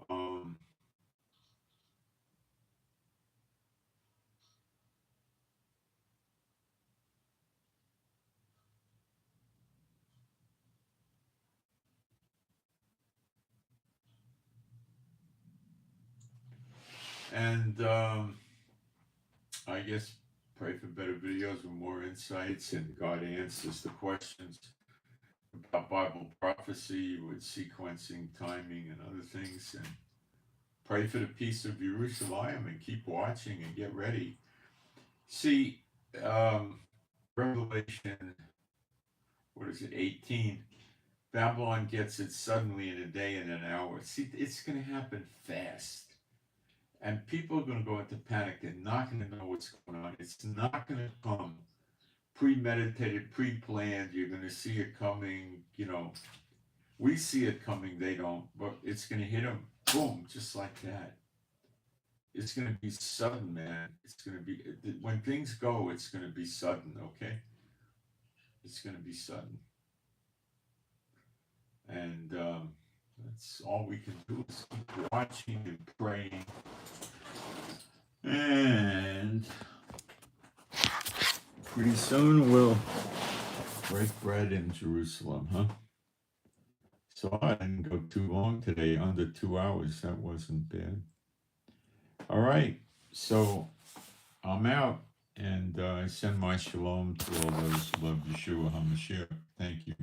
Speaker 1: Um, and I guess pray for better videos with more insights, and God answers the questions about Bible prophecy with sequencing, timing, and other things. And pray for the peace of Jerusalem, and keep watching and get ready. See, Revelation, what is it, 18? Babylon gets it suddenly in a day and an hour. See, it's going to happen fast. And people are going to go into panic. They're not going to know what's going on. It's not going to come premeditated, pre-planned. You're going to see it coming. We see it coming. They don't. But it's going to hit them, boom, just like that. It's going to be sudden, man. It's going to be, when things go, it's going to be sudden, okay? It's going to be sudden. And that's all we can do is keep watching and praying. And pretty soon we'll break bread in Jerusalem, huh? So I didn't go too long today, under 2 hours. That wasn't bad. All right, so I'm out, and I send my shalom to all those who love Yeshua HaMashiach. Thank you.